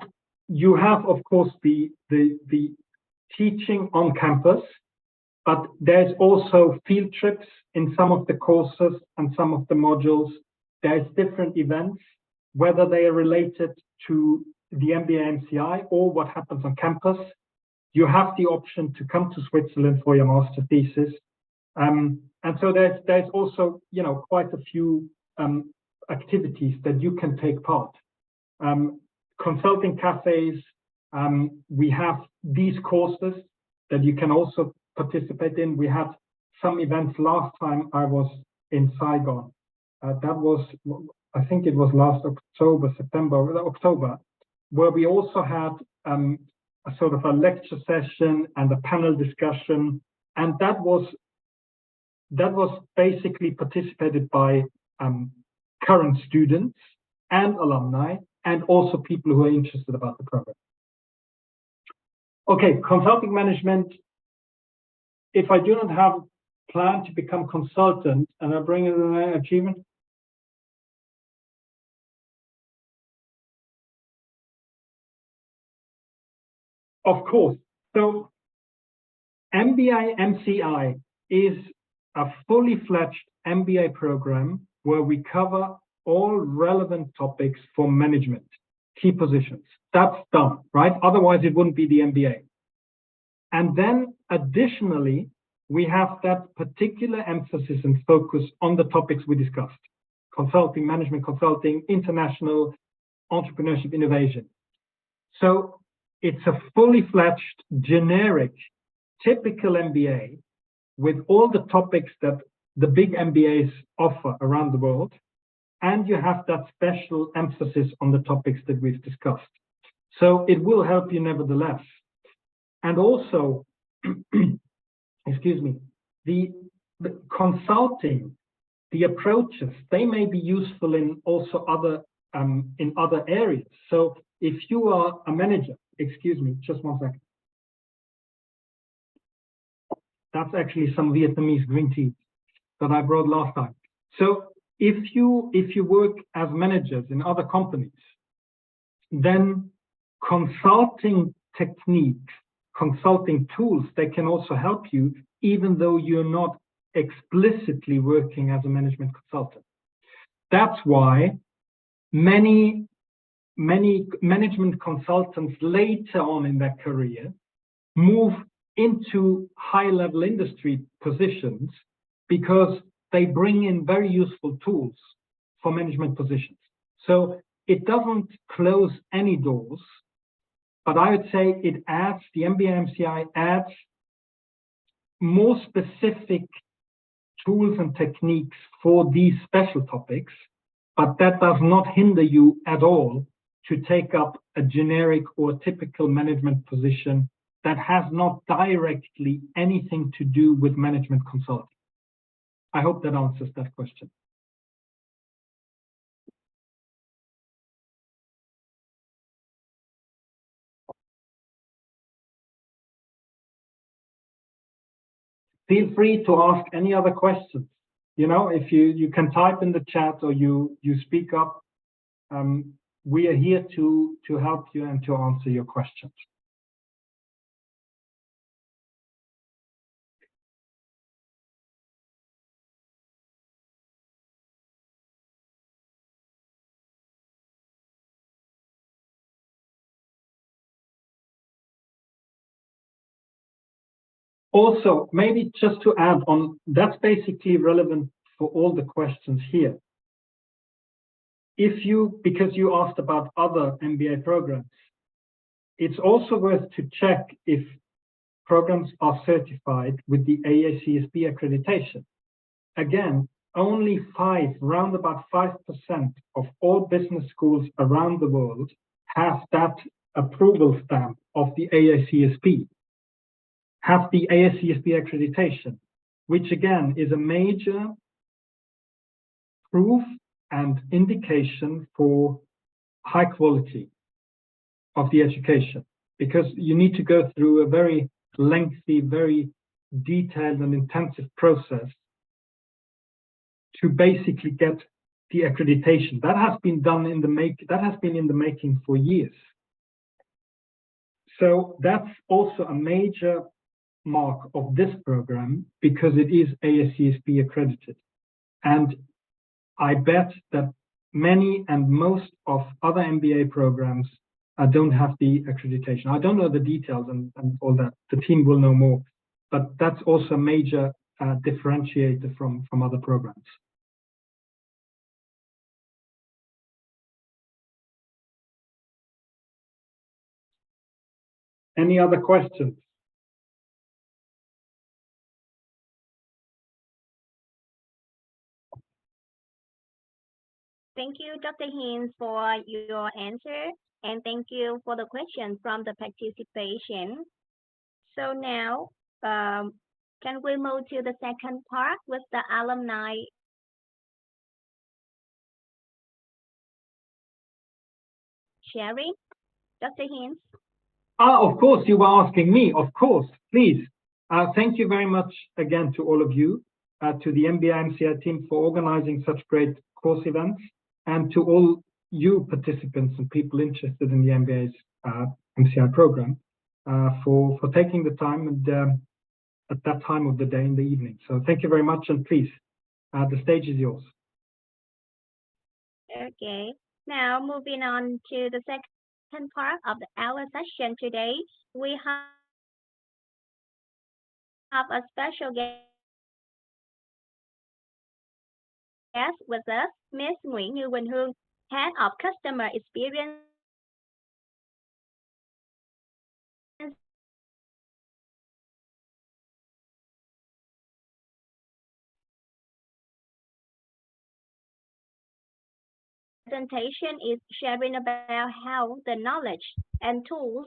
you have, of course, the teaching on campus, but there's also field trips in some of the courses and some of the modules. There's different events, whether they are related to the MBA MCI or what happens on campus. You have the option to come to Switzerland for your master thesis. And so there's also, quite a few activities that you can take part. Consulting cafes, we have these courses that you can also participate in. We had some events last time I was in Saigon. That was, I think it was last October, where we also had a sort of a lecture session and a panel discussion, and that was basically participated by current students and alumni, and also people who are interested about the program. Okay, consulting management. If I do not have plan to become consultant and I bring in an achievement, of course. So MBA MCI is a fully fledged MBA program where we cover all relevant topics for management, key positions. That's done, right? Otherwise, it wouldn't be the MBA. And then additionally, we have that particular emphasis and focus on the topics we discussed: consulting, management consulting, international, entrepreneurship, innovation. So it's a fully fledged, generic, typical MBA with all the topics that the big MBAs offer around the world. And you have that special emphasis on the topics that we've discussed. So it will help you nevertheless. And also, excuse me, the consulting, the approaches, they may be useful in also in other areas. So if you are a manager, excuse me, just 1 second. That's actually some Vietnamese green tea that I brought last time. So if you work as managers in other companies, then consulting techniques, consulting tools, they can also help you, even though you're not explicitly working as a management consultant. That's why many management consultants later on in their career move into high-level industry positions, because they bring in very useful tools for management positions. So it doesn't close any doors, but I would say it adds, the MBA MCI adds more specific tools and techniques for these special topics, but that does not hinder you at all to take up a generic or typical management position that has not directly anything to do with management consulting. I hope that answers that question. Feel free to ask any other questions. You know, if you can type in the chat or you speak up, we are here to help you and to answer your questions. Also, maybe just to add on, that's basically relevant for all the questions here. Because you asked about other MBA programs, it's also worth to check if programs are certified with the AACSB accreditation. Again, only round about 5% of all business schools around the world have that approval stamp of the AACSB, have the AACSB accreditation, which again is a major proof and indication for high quality of the education, because you need to go through a very lengthy, very detailed and intensive process to basically get the accreditation. That has been done in the making for years. So that's also a major mark of this program, because it is AACSB accredited. And I bet that many and most of other MBA programs don't have the accreditation. I don't know the details and all that. The team will know more, but that's also a major differentiator from other programs. Any other questions? Thank you, Dr. Hinz, for your answer, and thank you for the question from the participation. So now, can we move to the second part with the alumni sharing? Dr. Hinz? Of course, you were asking me. Of course, please. Thank you very much again to all of you, to the MBA MCI team for organizing such great course events, and to all you participants and people interested in the MBA's MCI program for taking the time and at that time of the day in the evening. So thank you very much, and please, the stage is yours. Okay, now moving on to the second part of our session today, we have a special guest with us, Ms. Nguyễn Như Quỳnh Hương, Head of Customer Experience presentation is sharing about how the knowledge and tools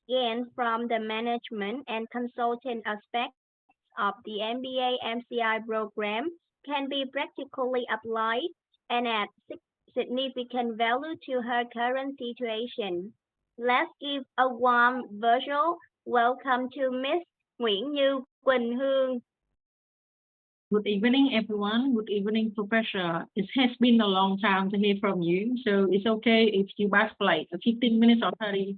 gained from the management and consulting aspects of the MBA MCI program can be practically applied and add significant value to her current situation. Let's give a warm virtual welcome to Miss Nguyễn Như Quỳnh Hương. Good evening, everyone. Good evening, Professor. It has been a long time to hear from you, so it's okay if you ask like 15 minutes or 30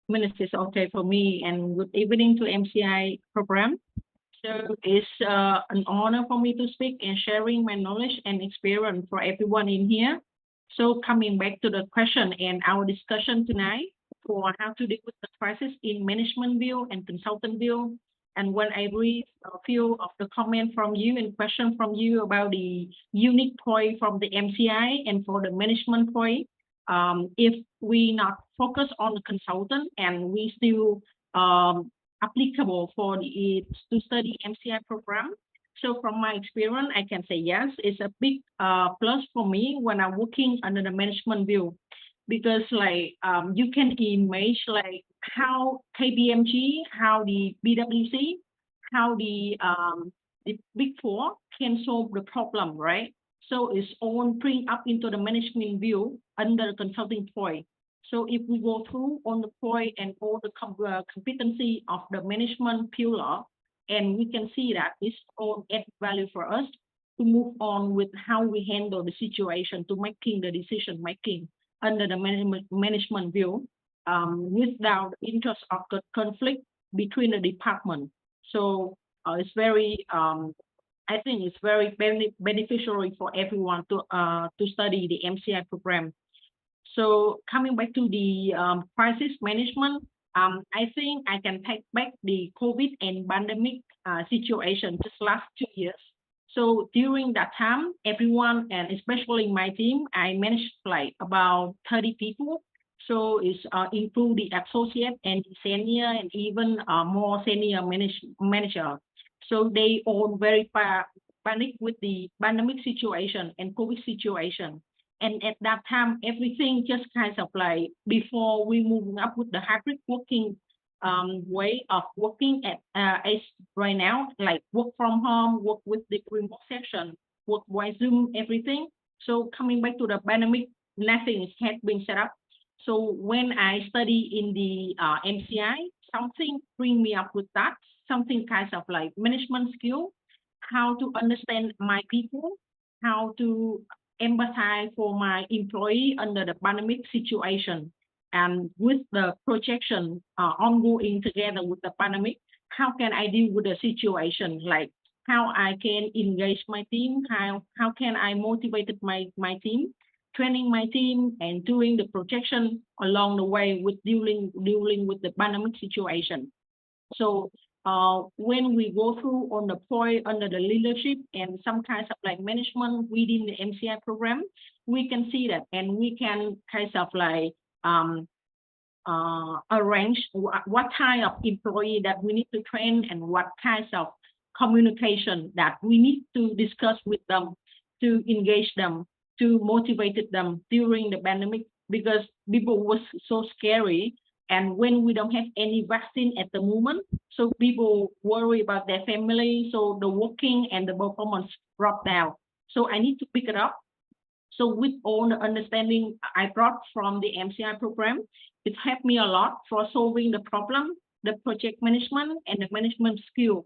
minutes is okay for me. And good evening to MCI program. So it's an honor for me to speak and sharing my knowledge and experience for everyone in here. So coming back to the question and our discussion tonight for how to deal with the crisis in management view and consultant view. And when I read a few of the comments from you and questions from you about the unique point from the MCI and for the management point, if we not focus on the consultant and we still applicable for the to study MCI program. So from my experience, I can say yes, it's a big plus for me when I'm working under the management view, because like you can imagine like how KPMG, how the PwC, how the Big Four can solve the problem, right? So it's all bring up into the management view under the consulting point. So if we go through on the point and all the competency of the management pillar, and we can see that this all add value for us to move on with how we handle the situation, to making the decision making under the management view, without interest of the conflict between the department. So it's very, I think it's very beneficial for everyone to study the MCI program. So coming back to the crisis management, I think I can take back the COVID and pandemic situation just last 2 years. So during that time, everyone, and especially my team, I managed like about 30 people. So it's include the associate and senior and even more senior manager. So they all very panic with the pandemic situation and COVID situation. And at that time, everything just kind of like before we moving up with the hybrid working way of working at as right now, like work from home, work with the remote session, work by Zoom, everything. So coming back to the pandemic, nothing has been set up. So when I study in the MCI, something bring me up with that, something kind of like management skill, how to understand my people, how to empathize for my employee under the pandemic situation, and with the projection ongoing together with the pandemic, how can I deal with the situation? Like how I can engage my team, how can I motivate my team, training my team, and doing the projection along the way with dealing with the pandemic situation. So when we go through on the point under the leadership and some kinds of like management within the MCI program, we can see that, and we can kind of like arrange what kind of employee that we need to train and what kinds of communication that we need to discuss with them, to engage them, to motivate them during the pandemic, because people was so scary. And when we don't have any vaccine at the moment, so people worry about their family, so the working and the performance drop down. So I need to pick it up. So with all the understanding I brought from the MCI program, it helped me a lot for solving the problem, the project management, and the management skill.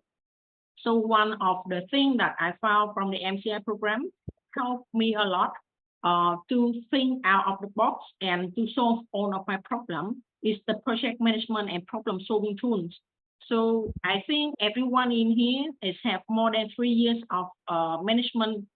So one of the things that I found from the MCI program helped me a lot to think out of the box and to solve all of my problems is the project management and problem solving tools. So I think everyone in here is have more than 3 years of management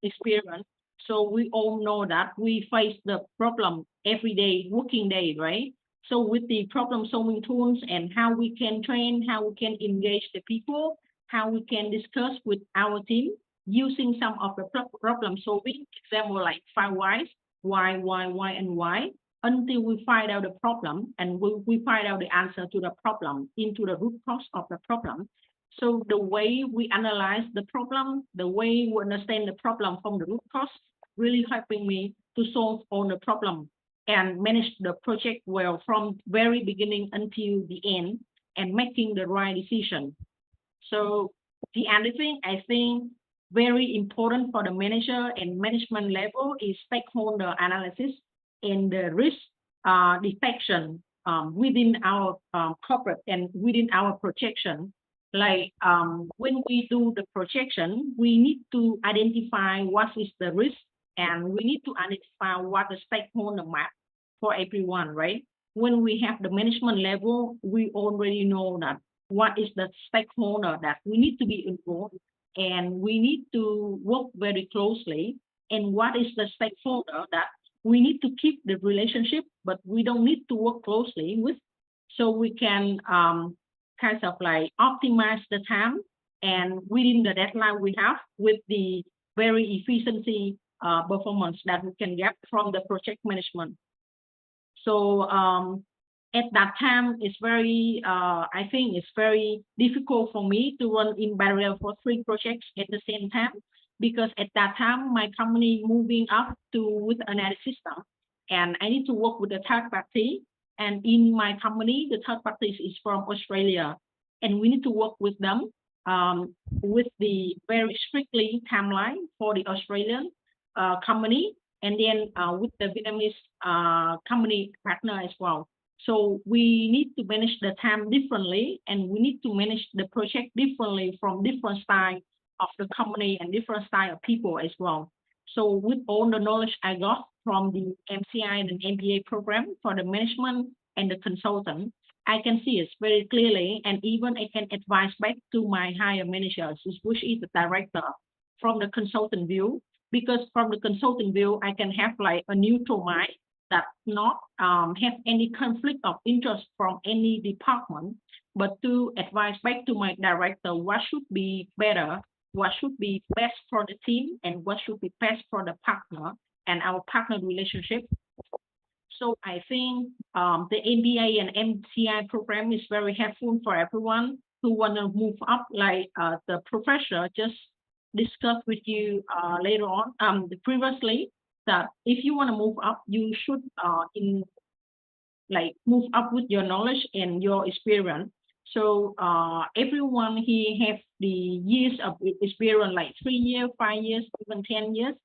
experience. So we all know that we face the problem every day, working day, right? So with the problem solving tools and how we can train, how we can engage the people, how we can discuss with our team using some of the problem solving, example like 5 whys, why, and why, until we find out the problem and we find out the answer to the problem, into the root cause of the problem. So the way we analyze the problem, the way we understand the problem from the root cause, really helping me to solve all the problem and manage the project well from very beginning until the end and making the right decision. So the other thing I think very important for the manager and management level is stakeholder analysis and the risk detection within our corporate and within our projection. Like when we do the projection, we need to identify what is the risk, and we need to identify what the stakeholder map for everyone, right? When we have the management level, we already know that what is the stakeholder that we need to be involved, and we need to work very closely, and what is the stakeholder that we need to keep the relationship, but we don't need to work closely with, so we can kind of like optimize the time and within the deadline we have with the very efficiency performance that we can get from the project management. So at that time, it's very, I think it's very difficult for me to run in parallel for 3 projects at the same time, because at that time, my company moving up with another system, and I need to work with a third party. And in my company, the third party is from Australia, and we need to work with them with the very strictly timeline for the Australian company, and then with the Vietnamese company partner as well. So we need to manage the time differently, and we need to manage the project differently from different style of the company and different style of people as well. So with all the knowledge I got from the MCI and MBA program for the management and the consultant, I can see it very clearly, and even I can advise back to my higher managers, which is the director, from the consultant view, because from the consultant view, I can have like a neutral mind that not have any conflict of interest from any department, but to advise back to my director what should be better, what should be best for the team, and what should be best for the partner and our partner relationship. So I think the MBA and MCI program is very helpful for everyone who want to move up, like the professor just discussed with you later on previously, that if you want to move up, you should move up with your knowledge and your experience. So everyone here have the years of experience, like 3 years, 5 years, even 10 years,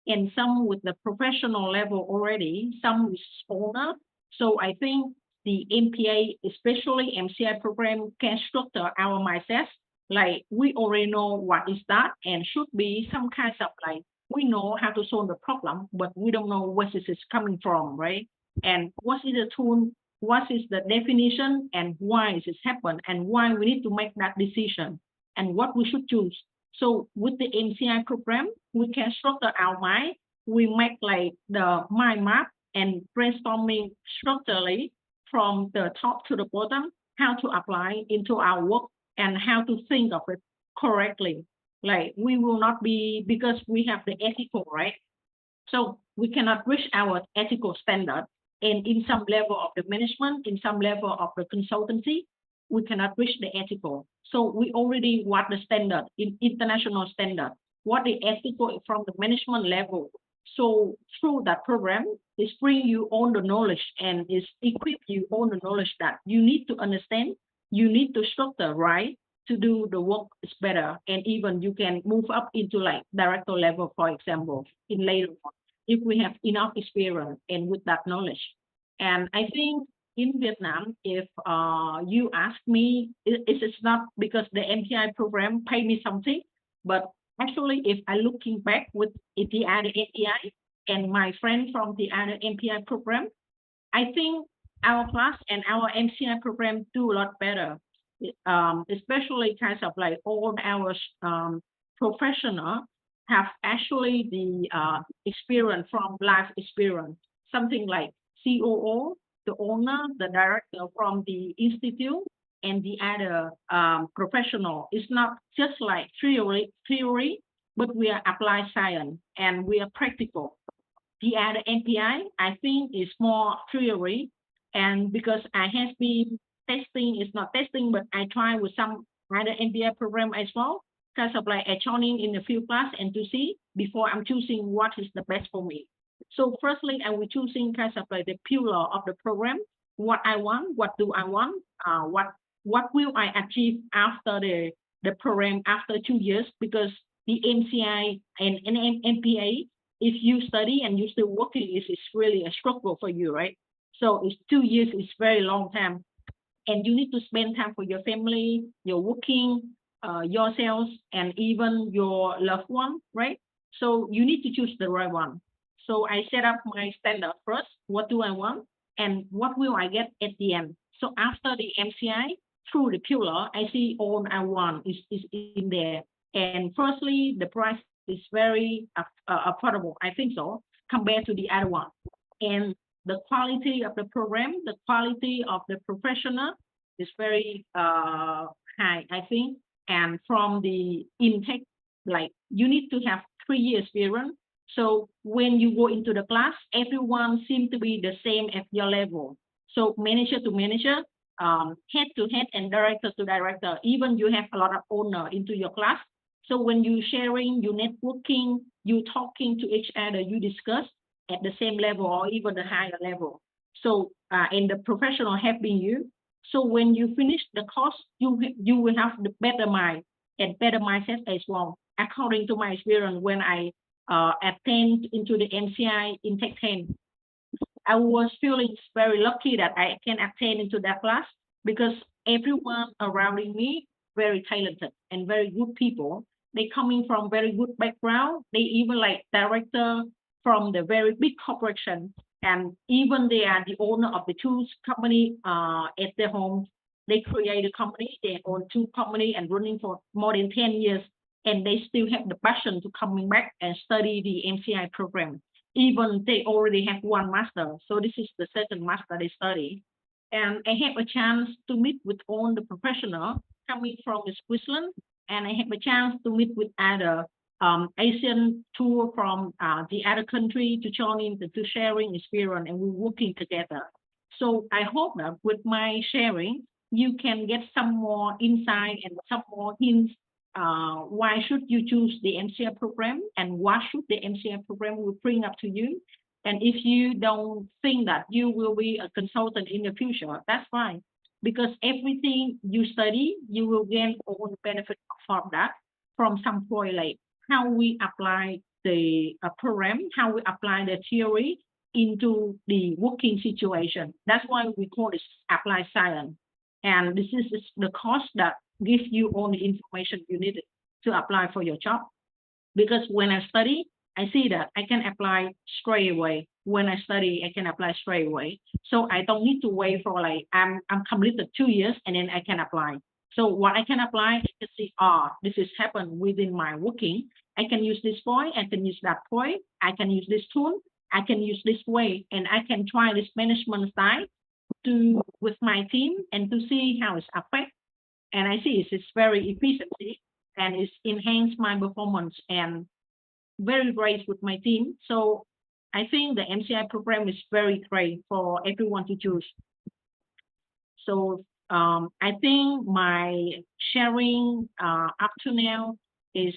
and some with the professional level already, some with older. So I think the MPA, especially MCI program, can structure our mindset. Like we already know what is that, and should be some kinds of like, we know how to solve the problem, but we don't know where this is coming from, right? And what is the tool, what is the definition, and why is it happen, and why we need to make that decision, and what we should choose. So with the MCI program, we can structure our mind. We make like the mind map and brainstorming structurally from the top to the bottom, how to apply into our work and how to think of it correctly. Like we will not be, because we have the ethical, right? So we cannot reach our ethical standard. And in some level of the management, in some level of the consultancy, we cannot reach the ethical. So we already what the standard, in international standard, what the ethical from the management level. So through that program, it brings you all the knowledge and is equip you all the knowledge that you need to understand, you need to structure right to do the work is better. And even you can move up into like director level, for example, in later on, if we have enough experience and with that knowledge. And I think in Vietnam, if you ask me, it's not because the MTI program pay me something, but actually, if I looking back with the other MPI and my friend from the other MPI program, I think our class and our MCI program do a lot better, especially kinds of like all our professional have actually the experience from life experience, something like COO, the owner, the director from the institute, and the other professional. It's not just like theory, but we are applied science and we are practical. The other MPI, I think, is more theory, and because I have been testing, it's not testing, but I try with some other MPI program as well, Kai Supply at joining in a few class and to see before I'm choosing what is the best for me. So firstly, I will choosing Kai Supply the pillar of the program. What I want, what do I want, what will I achieve after the program after 2 years, because the MCI and MPA, if you study and you're still working, is really a struggle for you, right? So it's 2 years, is very long time, and you need to spend time for your family, your working, yourself, and even your loved one, right? So you need to choose the right one. So I set up my standard first. What do I want, and what will I get at the end? So after the MCI, through the pillar, I see all I want is in there. And firstly, the price is very affordable. I think so, compared to the other one. And the quality of the program, the quality of the professional is very high, I think. And from the intake, like you need to have 3 years experience. So when you go into the class, everyone seems to be the same at your level. So manager to manager, head to head, and director to director. Even you have a lot of owner into your class. So when you sharing, you networking, you talking to each other, you discuss at the same level or even the higher level. So and the professional helping you. So when you finish the course, you will have the better mind and better mindset as well. According to my experience, when I attend into the MCI Intake 10, I was feeling very lucky that I can attend into that class, because everyone around me very talented and very good people. They coming from very good background. They even like director from the very big corporation, and even they are the owner of the 2 company at their home. They create a company, they own 2 company and running for more than 10 years, and they still have the passion to coming back and study the MCI program. Even they already have 1 master, so this is the second master they study. And I have a chance to meet with all the professionals coming from Switzerland, and I have a chance to meet with other Asian tour from the other country to join in to sharing experience, and we're working together. So I hope that with my sharing, you can get some more insight and some more hints. Why should you choose the MCI program, and what should the MCI program will bring up to you? And if you don't think that you will be a consultant in the future, that's fine, because everything you study, you will gain all the benefit from that, from some point, like how we apply the program, how we apply the theory into the working situation. That's why we call it applied science. And this is the course that gives you all the information you need to apply for your job. Because when I study, I see that I can apply straight away. When I study, I can apply straight away. So I don't need to wait for like, I'm completed 2 years and then I can apply. So what I can apply, I can see, this has happened within my working. I can use this point, I can use that point, I can use this tool, I can use this way, and I can try this management style with my team and to see how it's affect. And I see it's very efficiency and it's enhanced my performance and very great with my team. So I think the MCI program is very great for everyone to choose. So I think my sharing up to now is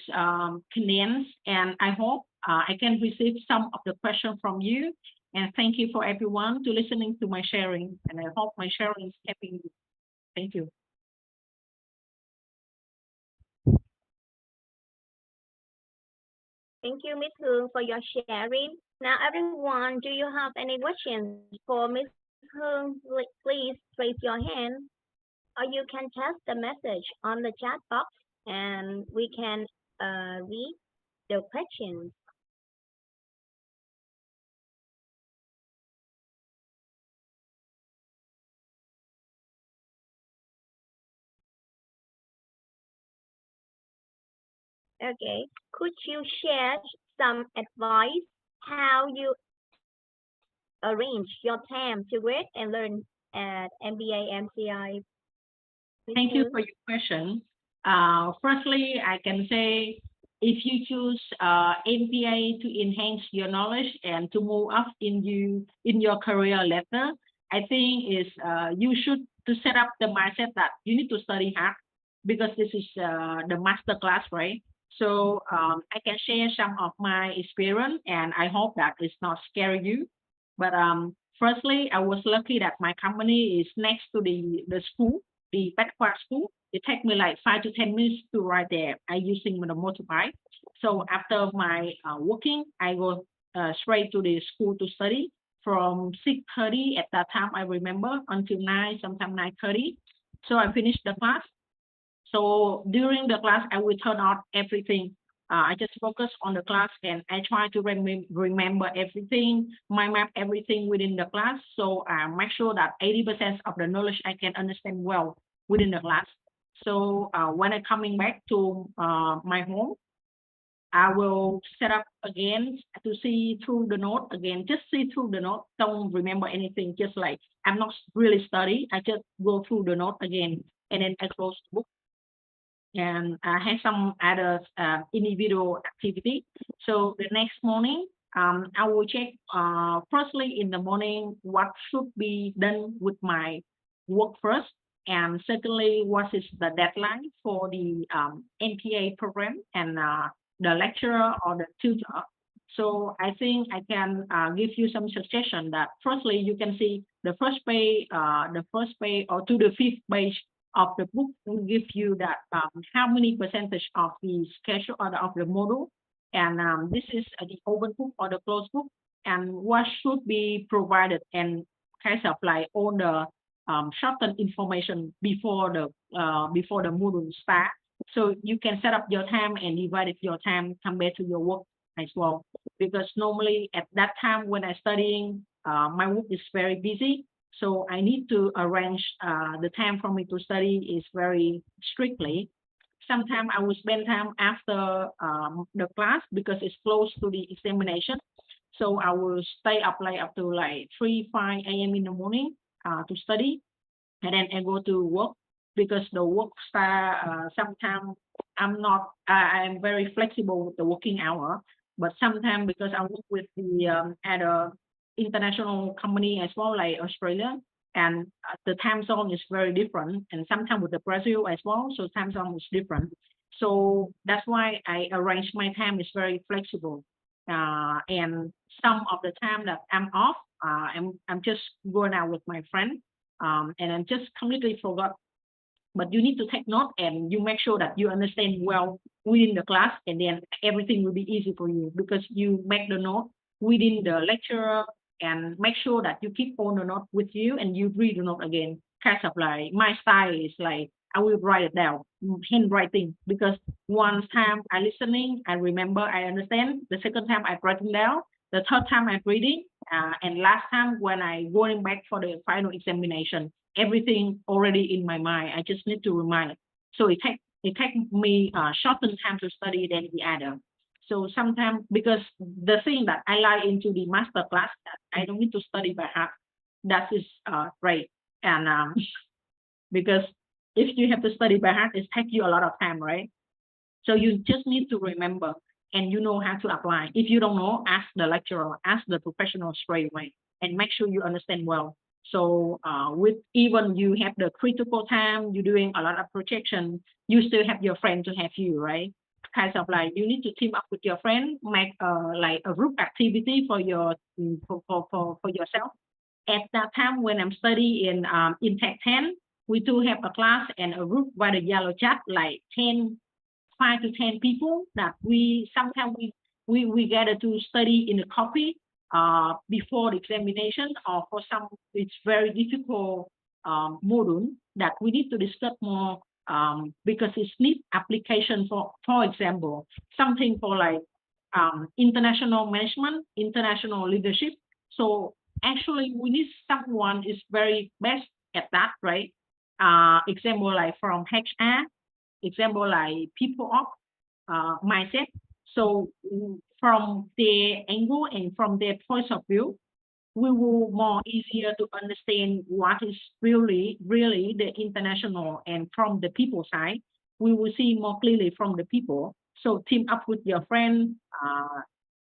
condensed, and I hope I can receive some of the questions from you. And thank you for everyone to listening to my sharing, and I hope my sharing is helping you. Thank you. Thank you, Ms. Hương, for your sharing. Now, everyone, do you have any questions for Ms. Hương? Please raise your hand, or you can text the message on the chat box, and we can read the questions. Okay, could you share some advice how you arrange your time to read and learn at MBA MCI? Thank you for your question. Firstly, I can say if you choose MBA to enhance your knowledge and to move up in your career ladder, I think is you should to set up the mindset that you need to study hard. because this is the master class, right? So I can share some of my experience, and I hope that it's not scaring you. But firstly, I was lucky that my company is next to the school, the backward school. It takes me like 5 to 10 minutes to ride there. I using the motorbike. So after my working, I go straight to the school to study from 6:30 at that time. I remember until 9, sometimes 9:30. So I finished the class. So during the class, I will turn on everything. I just focus on the class and I try to remember everything, mind map everything within the class. So I make sure that 80% of the knowledge I can understand well within the class. So when I coming back to my home, I will set up again to see through the note again, just see through the note. Don't remember anything, just like I'm not really study. I just go through the note again and then I close the book. And I have some other individual activity. So the next morning, I will check firstly in the morning what should be done with my work first, and secondly, what is the deadline for the NPA program and the lecturer or the tutor. So I think I can give you some suggestion that firstly you can see the first page or to the 5th page of the book will give you that how many percentage of the schedule or of the module, and this is the open book or the closed book, and what should be provided, and kind of like all the shortened information before the module start. So you can set up your time and divide your time compared to your work as well. Because normally at that time when I'm studying, my work is very busy. So I need to arrange the time for me to study is very strictly. Sometimes I will spend time after the class because it's close to the examination. So I will stay up like up to like 3, 5 a.m. in the morning to study. And then I go to work because the work start sometimes I'm very flexible with the working hour, but sometimes because I work with the at a international company as well, like Australia, and the time zone is very different, and sometimes with the Brazil as well, so time zone is different. So that's why I arrange my time is very flexible. And some of the time that I'm off, I'm just going out with my friend, and I'm just completely forgot. But you need to take note and you make sure that you understand well within the class, and then everything will be easy for you because you make the note within the lecturer, and make sure that you keep all the note with you and you read the note again. Kind of like my style is like I will write it down, handwriting, because one time I listening, I remember, I understand. The second time I writing down. The third time I'm reading, and last time when I going back for the final examination, everything already in my mind. I just need to remind it. So it take me shortened time to study than the other. So sometimes because the thing that I like into the master class, that I don't need to study by heart. That is great, and because if you have to study by heart, it takes you a lot of time, right? So you just need to remember and you know how to apply. If you don't know, ask the lecturer, ask the professional straight away, and make sure you understand well. So with even you have the critical time, you're doing a lot of projection, you still have your friend to have you, right? Kind of like you need to team up with your friend, make like a group activity for your for yourself. At that time when I'm studying in Tech 10, we do have a class and a group by the yellow chat, like 5 to 10 people that we sometimes we gather to study in the coffee before the examination, or for some it's very difficult module that we need to discuss more because it's need application for example, something for like international management, international leadership. So actually we need someone is very best at that, right? Example like from HR, example like people of mindset. So from their angle and from their point of view, we will more easier to understand what is really the international, and from the people side, we will see more clearly from the people. So team up with your friend.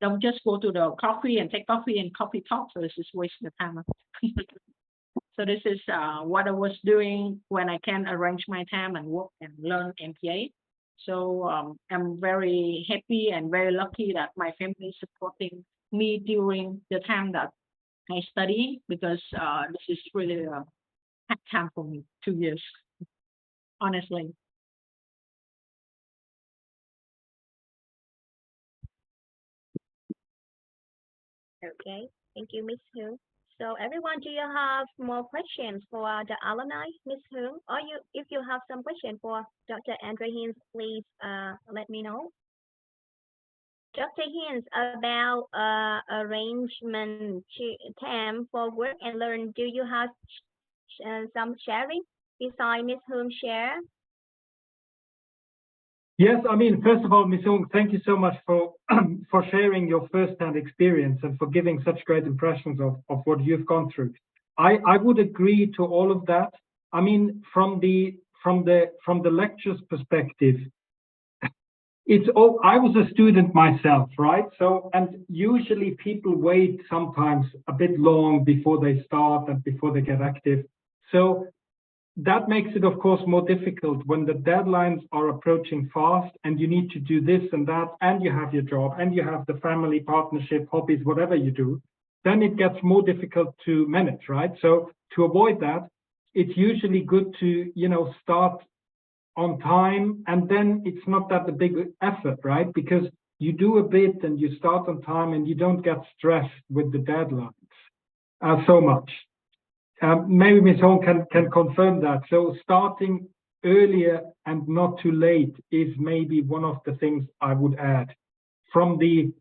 Don't just go to the coffee and take coffee and coffee talk. So it's just waste the time. So this is what I was doing when I can arrange my time and work and learn MBA. So I'm very happy and very lucky that my family is supporting me during the time that I study, because this is really a hard time for me, 2 years, honestly. Okay, thank you, Miss Hương. So everyone, do you have more questions for the alumni, Miss Hương? Or if you have some question for Dr. Andrea Hinz, please let me know. Dr. Hinz, about arrangement time for work and learn, do you have some sharing besides Miss Hương share? Yes, I mean, first of all, Ms. Hung, thank you so much for for sharing your first-hand experience and for giving such great impressions of what you've gone through. I would agree to all of that. I mean, from the lectures perspective, it's all, I was a student myself, right? So, and usually people wait sometimes a bit long before they start and before they get active. So that makes it, of course, more difficult when the deadlines are approaching fast and you need to do this and that, and you have your job and you have the family, partnership, hobbies, whatever you do, then it gets more difficult to manage, right? So to avoid that, it's usually good to, start on time, and then it's not that a big effort, right? Because you do a bit and you start on time and you don't get stressed with the deadlines so much. Maybe Ms. Hong can confirm that. So starting earlier and not too late is maybe one of the things I would add from the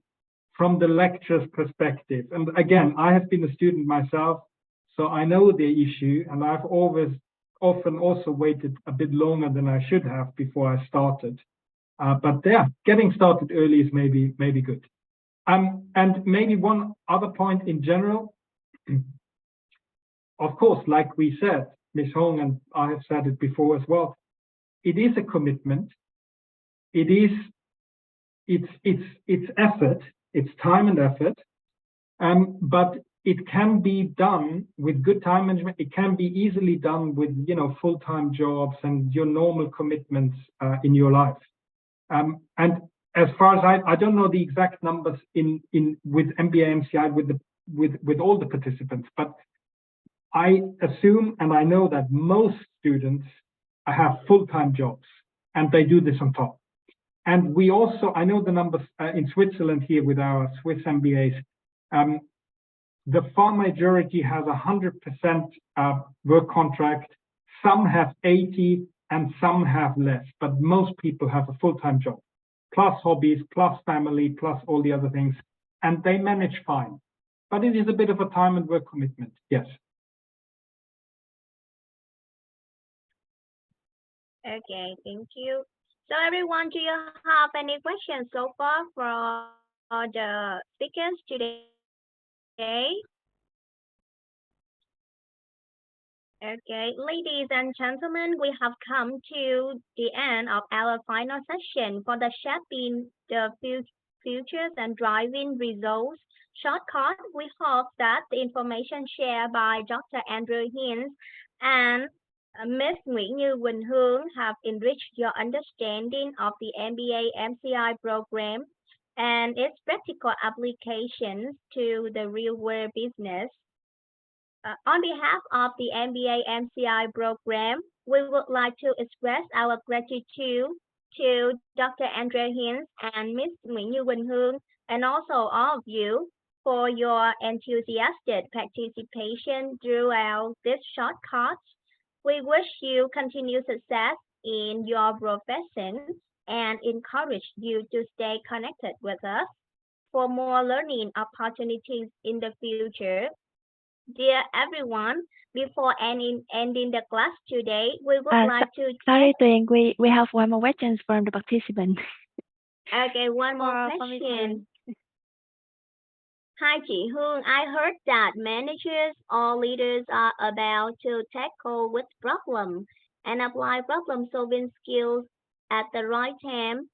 lecturer's perspective. And again, I have been a student myself, so I know the issue, and I've often also waited a bit longer than I should have before I started. But yeah, getting started early is maybe good. And maybe one other point in general. Of course, like we said, Ms. Hong and I have said it before as well, it is a commitment. It's effort, it's time and effort, but it can be done with good time management. It can be easily done with, full-time jobs and your normal commitments in your life. And as far as I don't know the exact numbers with MBA MCI with all the participants, but I assume and I know that most students have full-time jobs and they do this on top. And we also, I know the numbers in Switzerland here with our Swiss MBAs, the far majority has 100% work contract. Some have 80 and some have less, but most people have a full-time job, plus hobbies, plus family, plus all the other things, and they manage fine. But it is a bit of a time and work commitment, yes. Okay, thank you. So everyone, do you have any questions so far for the speakers today? Okay, ladies and gentlemen, we have come to the end of our final session for the shaping the futures and driving results shortcut. We hope that the information shared by Dr. Andrea Hinz and Ms. Nguyễn Như Quỳnh Hương have enriched your understanding of the MBA MCI program and its practical applications to the real-world business. On behalf of the MBA MCI program, we would like to express our gratitude to Dr. Andrea Hinz and Ms. Nguyễn Như Quỳnh Hương, and also all of you for your enthusiastic participation throughout this short course. We wish you continued success in your profession and encourage you to stay connected with us for more learning opportunities in the future. Dear everyone, before ending the class today, we would like to... Sorry, Tuyền, we have one more question from the participant. Okay, one more question. Hi, chị Hương. I heard that managers or leaders are about to tackle with problem and apply problem-solving skills at the right time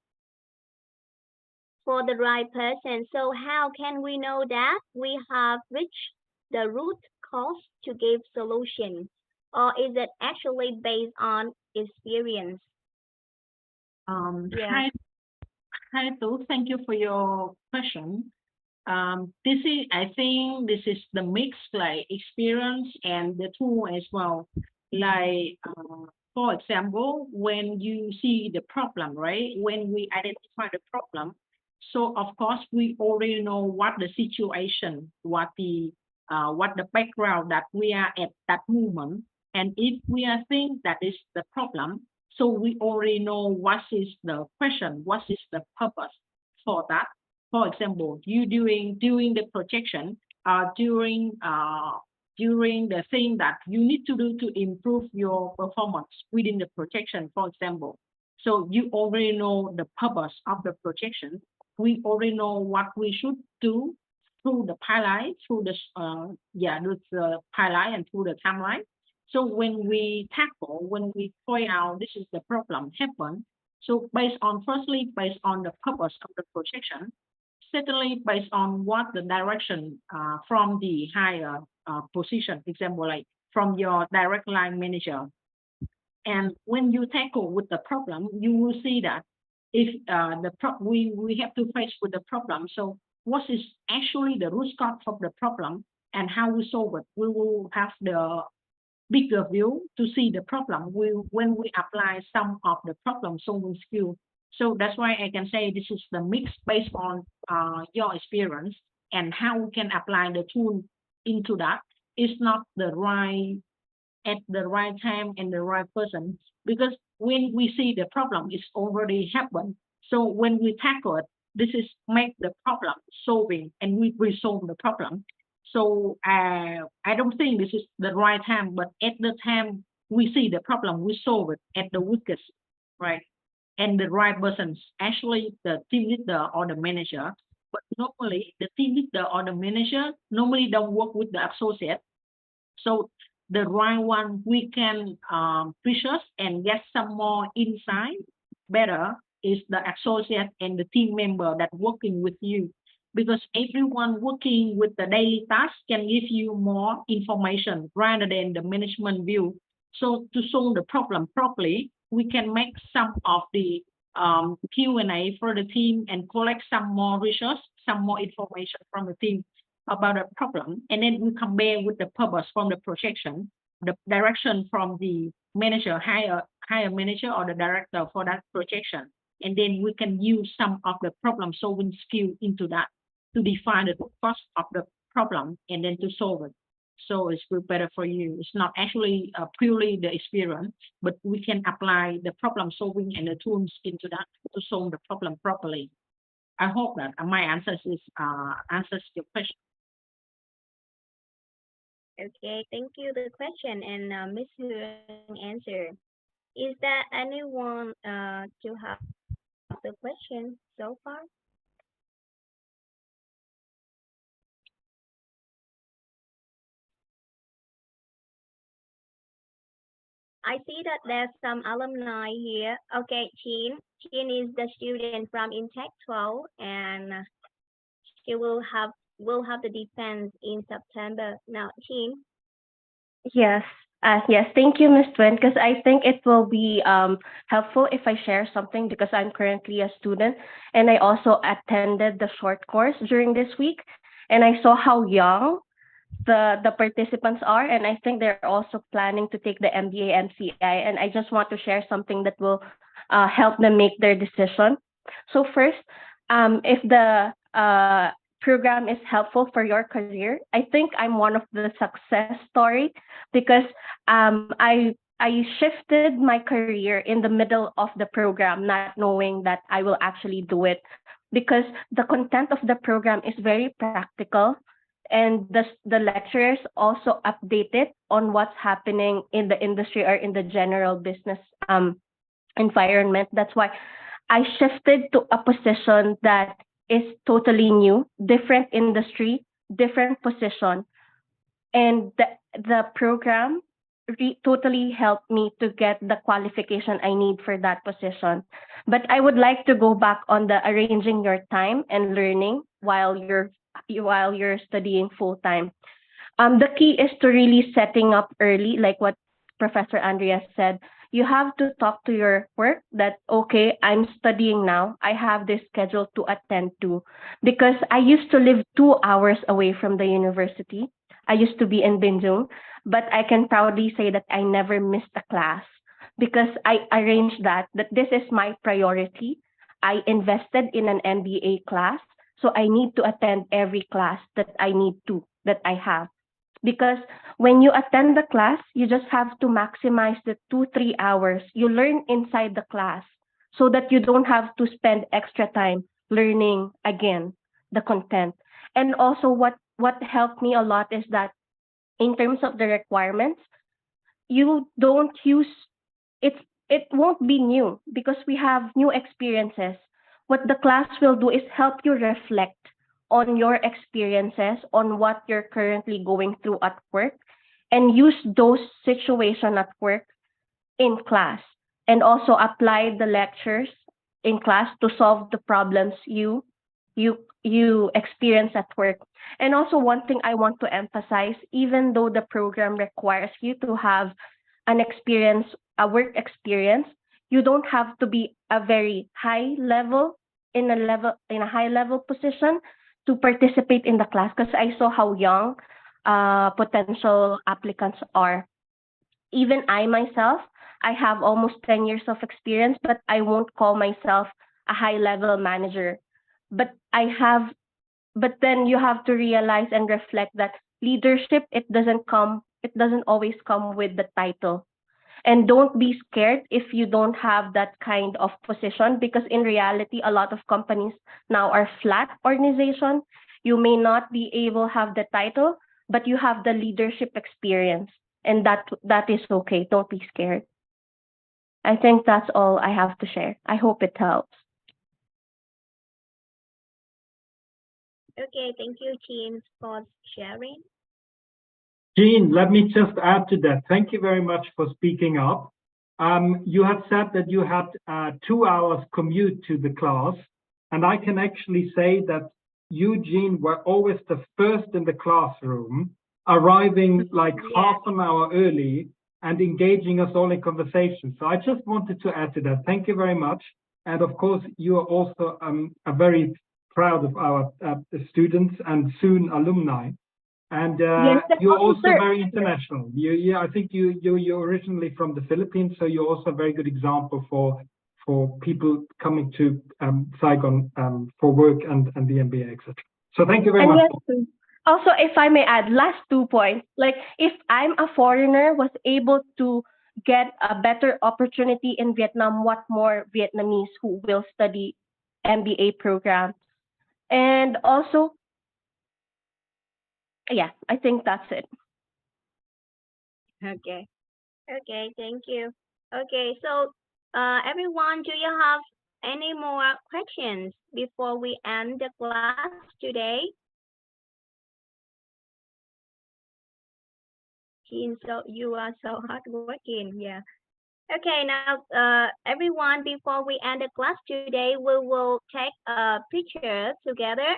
for the right person. So how can we know that we have reached the root cost to give solution, or is it actually based on experience? Hi, Tu. Thank you for your question. I think this is the mix, like experience and the tool as well. Like, for example, when you see the problem, right? When we identify the problem, so of course we already know what the situation, what the background that we are at that moment, and if we are think that is the problem, so we already know what is the question, what is the purpose for that. For example, you during the projection, during the thing that you need to do to improve your performance within the projection, for example. So you already know the purpose of the projection. We already know what we should do through the pilot, through the pilot and through the timeline. So when we point out this is the problem happen. So based on the purpose of the projection, certainly based on what the direction from the higher position, example like from your direct line manager. And when you tackle with the problem, you will see that if we have to face with the problem. So what is actually the root cause of the problem and how we solve it? We will have the bigger view to see the problem when we apply some of the problem solving skill. So that's why I can say this is the mix based on your experience and how we can apply the tool into that. It's not the right at the right time and the right person, because when we see the problem, it's already happened. So when we tackle it, this is make the problem solving and we resolve the problem. So I don't think this is the right time, but at the time we see the problem, we solve it at the weakest, right? And the right persons, actually the team leader or the manager. But normally the team leader or the manager normally don't work with the associate. So the right one we can research and get some more insight better is the associate and the team member that working with you, because everyone working with the daily task can give you more information rather than the management view. So to solve the problem properly, we can make some of the Q&A for the team and collect some more research, some more information from the team about the problem, and then we compare with the purpose from the projection, the direction from the manager, higher manager or the director for that projection, and then we can use some of the problem solving skill into that to define the cost of the problem and then to solve it. So it's better for you. It's not actually purely the experience, but we can apply the problem solving and the tools into that to solve the problem properly. I hope that my answers answers your question. Okay, thank you for the question and Ms. Huang answer. Is there anyone to have the question so far? I see that there's some alumni here. Okay, Chin. Chin is the student from Intech 12 and she will have the defense in September. Now, Chin. Yes. Yes, thank you, Ms. Twin, because I think it will be helpful if I share something, because I'm currently a student and I also attended the short course during this week, and I saw how young the participants are, and I think they're also planning to take the MBA MCI, and I just want to share something that will help them make their decision. So first, if the program is helpful for your career, I think I'm one of the success story, because I shifted my career in the middle of the program, not knowing that I will actually do it, because the content of the program is very practical, and the lecturers also updated on what's happening in the industry or in the general business environment. That's why I shifted to a position that is totally new, different industry, different position, and the program totally helped me to get the qualification I need for that position. But I would like to go back on the arranging your time and learning while you're studying full time. The key is to really setting up early, like what Professor Andreas said. You have to talk to your work that, okay, I'm studying now. I have this schedule to attend to. Because I used to live 2 hours away from the university. I used to be in Binjung, but I can proudly say that I never missed a class because I arranged that this is my priority. I invested in an MBA class, so I need to attend every class that I have. Because when you attend the class, you just have to maximize the 2-3 hours you learn inside the class so that you don't have to spend extra time learning again the content. And also what helped me a lot is that in terms of the requirements, you don't use it won't be new because we have new experiences. What the class will do is help you reflect on your experiences, on what you're currently going through at work, and use those situations at work in class, and also apply the lectures in class to solve the problems you experience at work. And also one thing I want to emphasize, even though the program requires you to have an experience, a work experience, you don't have to be a very high level in a high level position to participate in the class, because I saw how young potential applicants are. Even I myself, I have almost 10 years of experience, but I won't call myself a high level manager. But but then you have to realize and reflect that leadership, it doesn't always come with the title. And don't be scared if you don't have that kind of position, because in reality, a lot of companies now are flat organization. You may not be able to have the title, but you have the leadership experience, and that is okay. Don't be scared. I think that's all I have to share. I hope it helps. Okay, thank you, Jean, for sharing. Jean, let me just add to that. Thank you very much for speaking up. You had said that you had 2 hours commute to the class, and I can actually say that you, Jean, were always the first in the classroom, arriving like half an hour early and engaging us all in conversation. So I just wanted to add to that. Thank you very much. And of course, you are also a very proud of our students and soon alumni. And Yes, you're also sir. very international. I think you're originally from the Philippines, so you're also a very good example for people coming to Saigon for work and the MBA, etc. So thank you very much. Yes, also, if I may add, last 2 points. Like, if I'm a foreigner, was able to get a better opportunity in Vietnam, what more Vietnamese who will study MBA program? And also, yeah, I think that's it. Okay. Okay, thank you. Okay, so everyone, do you have any more questions before we end the class today? Jean, so you are so hardworking, yeah. Okay, now everyone, before we end the class today, we will take a picture together.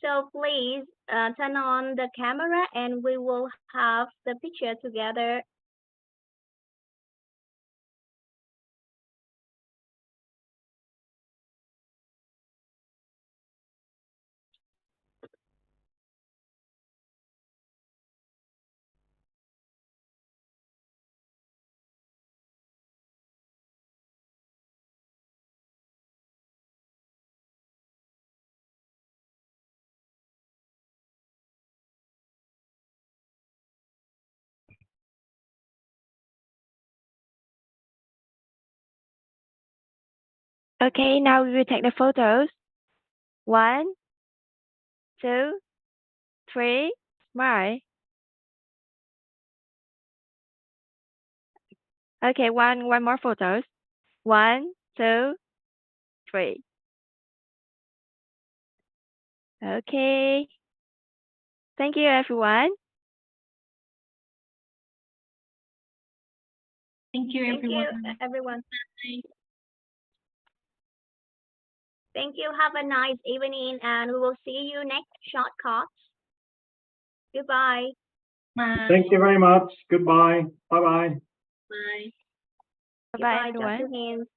So please turn on the camera and we will have the picture together. Okay, now we will take the photos. 1, 2, 3, smile. Okay, one more photos. 1, 2, 3. Okay. Thank you, everyone. Thank you, everyone. Thank you, everyone. Thank you. Have a nice evening, and we will see you next shortcut. Goodbye. Bye. Thank you very much. Goodbye. Bye-bye. Bye. Goodbye, everyone. Dr. Haynes.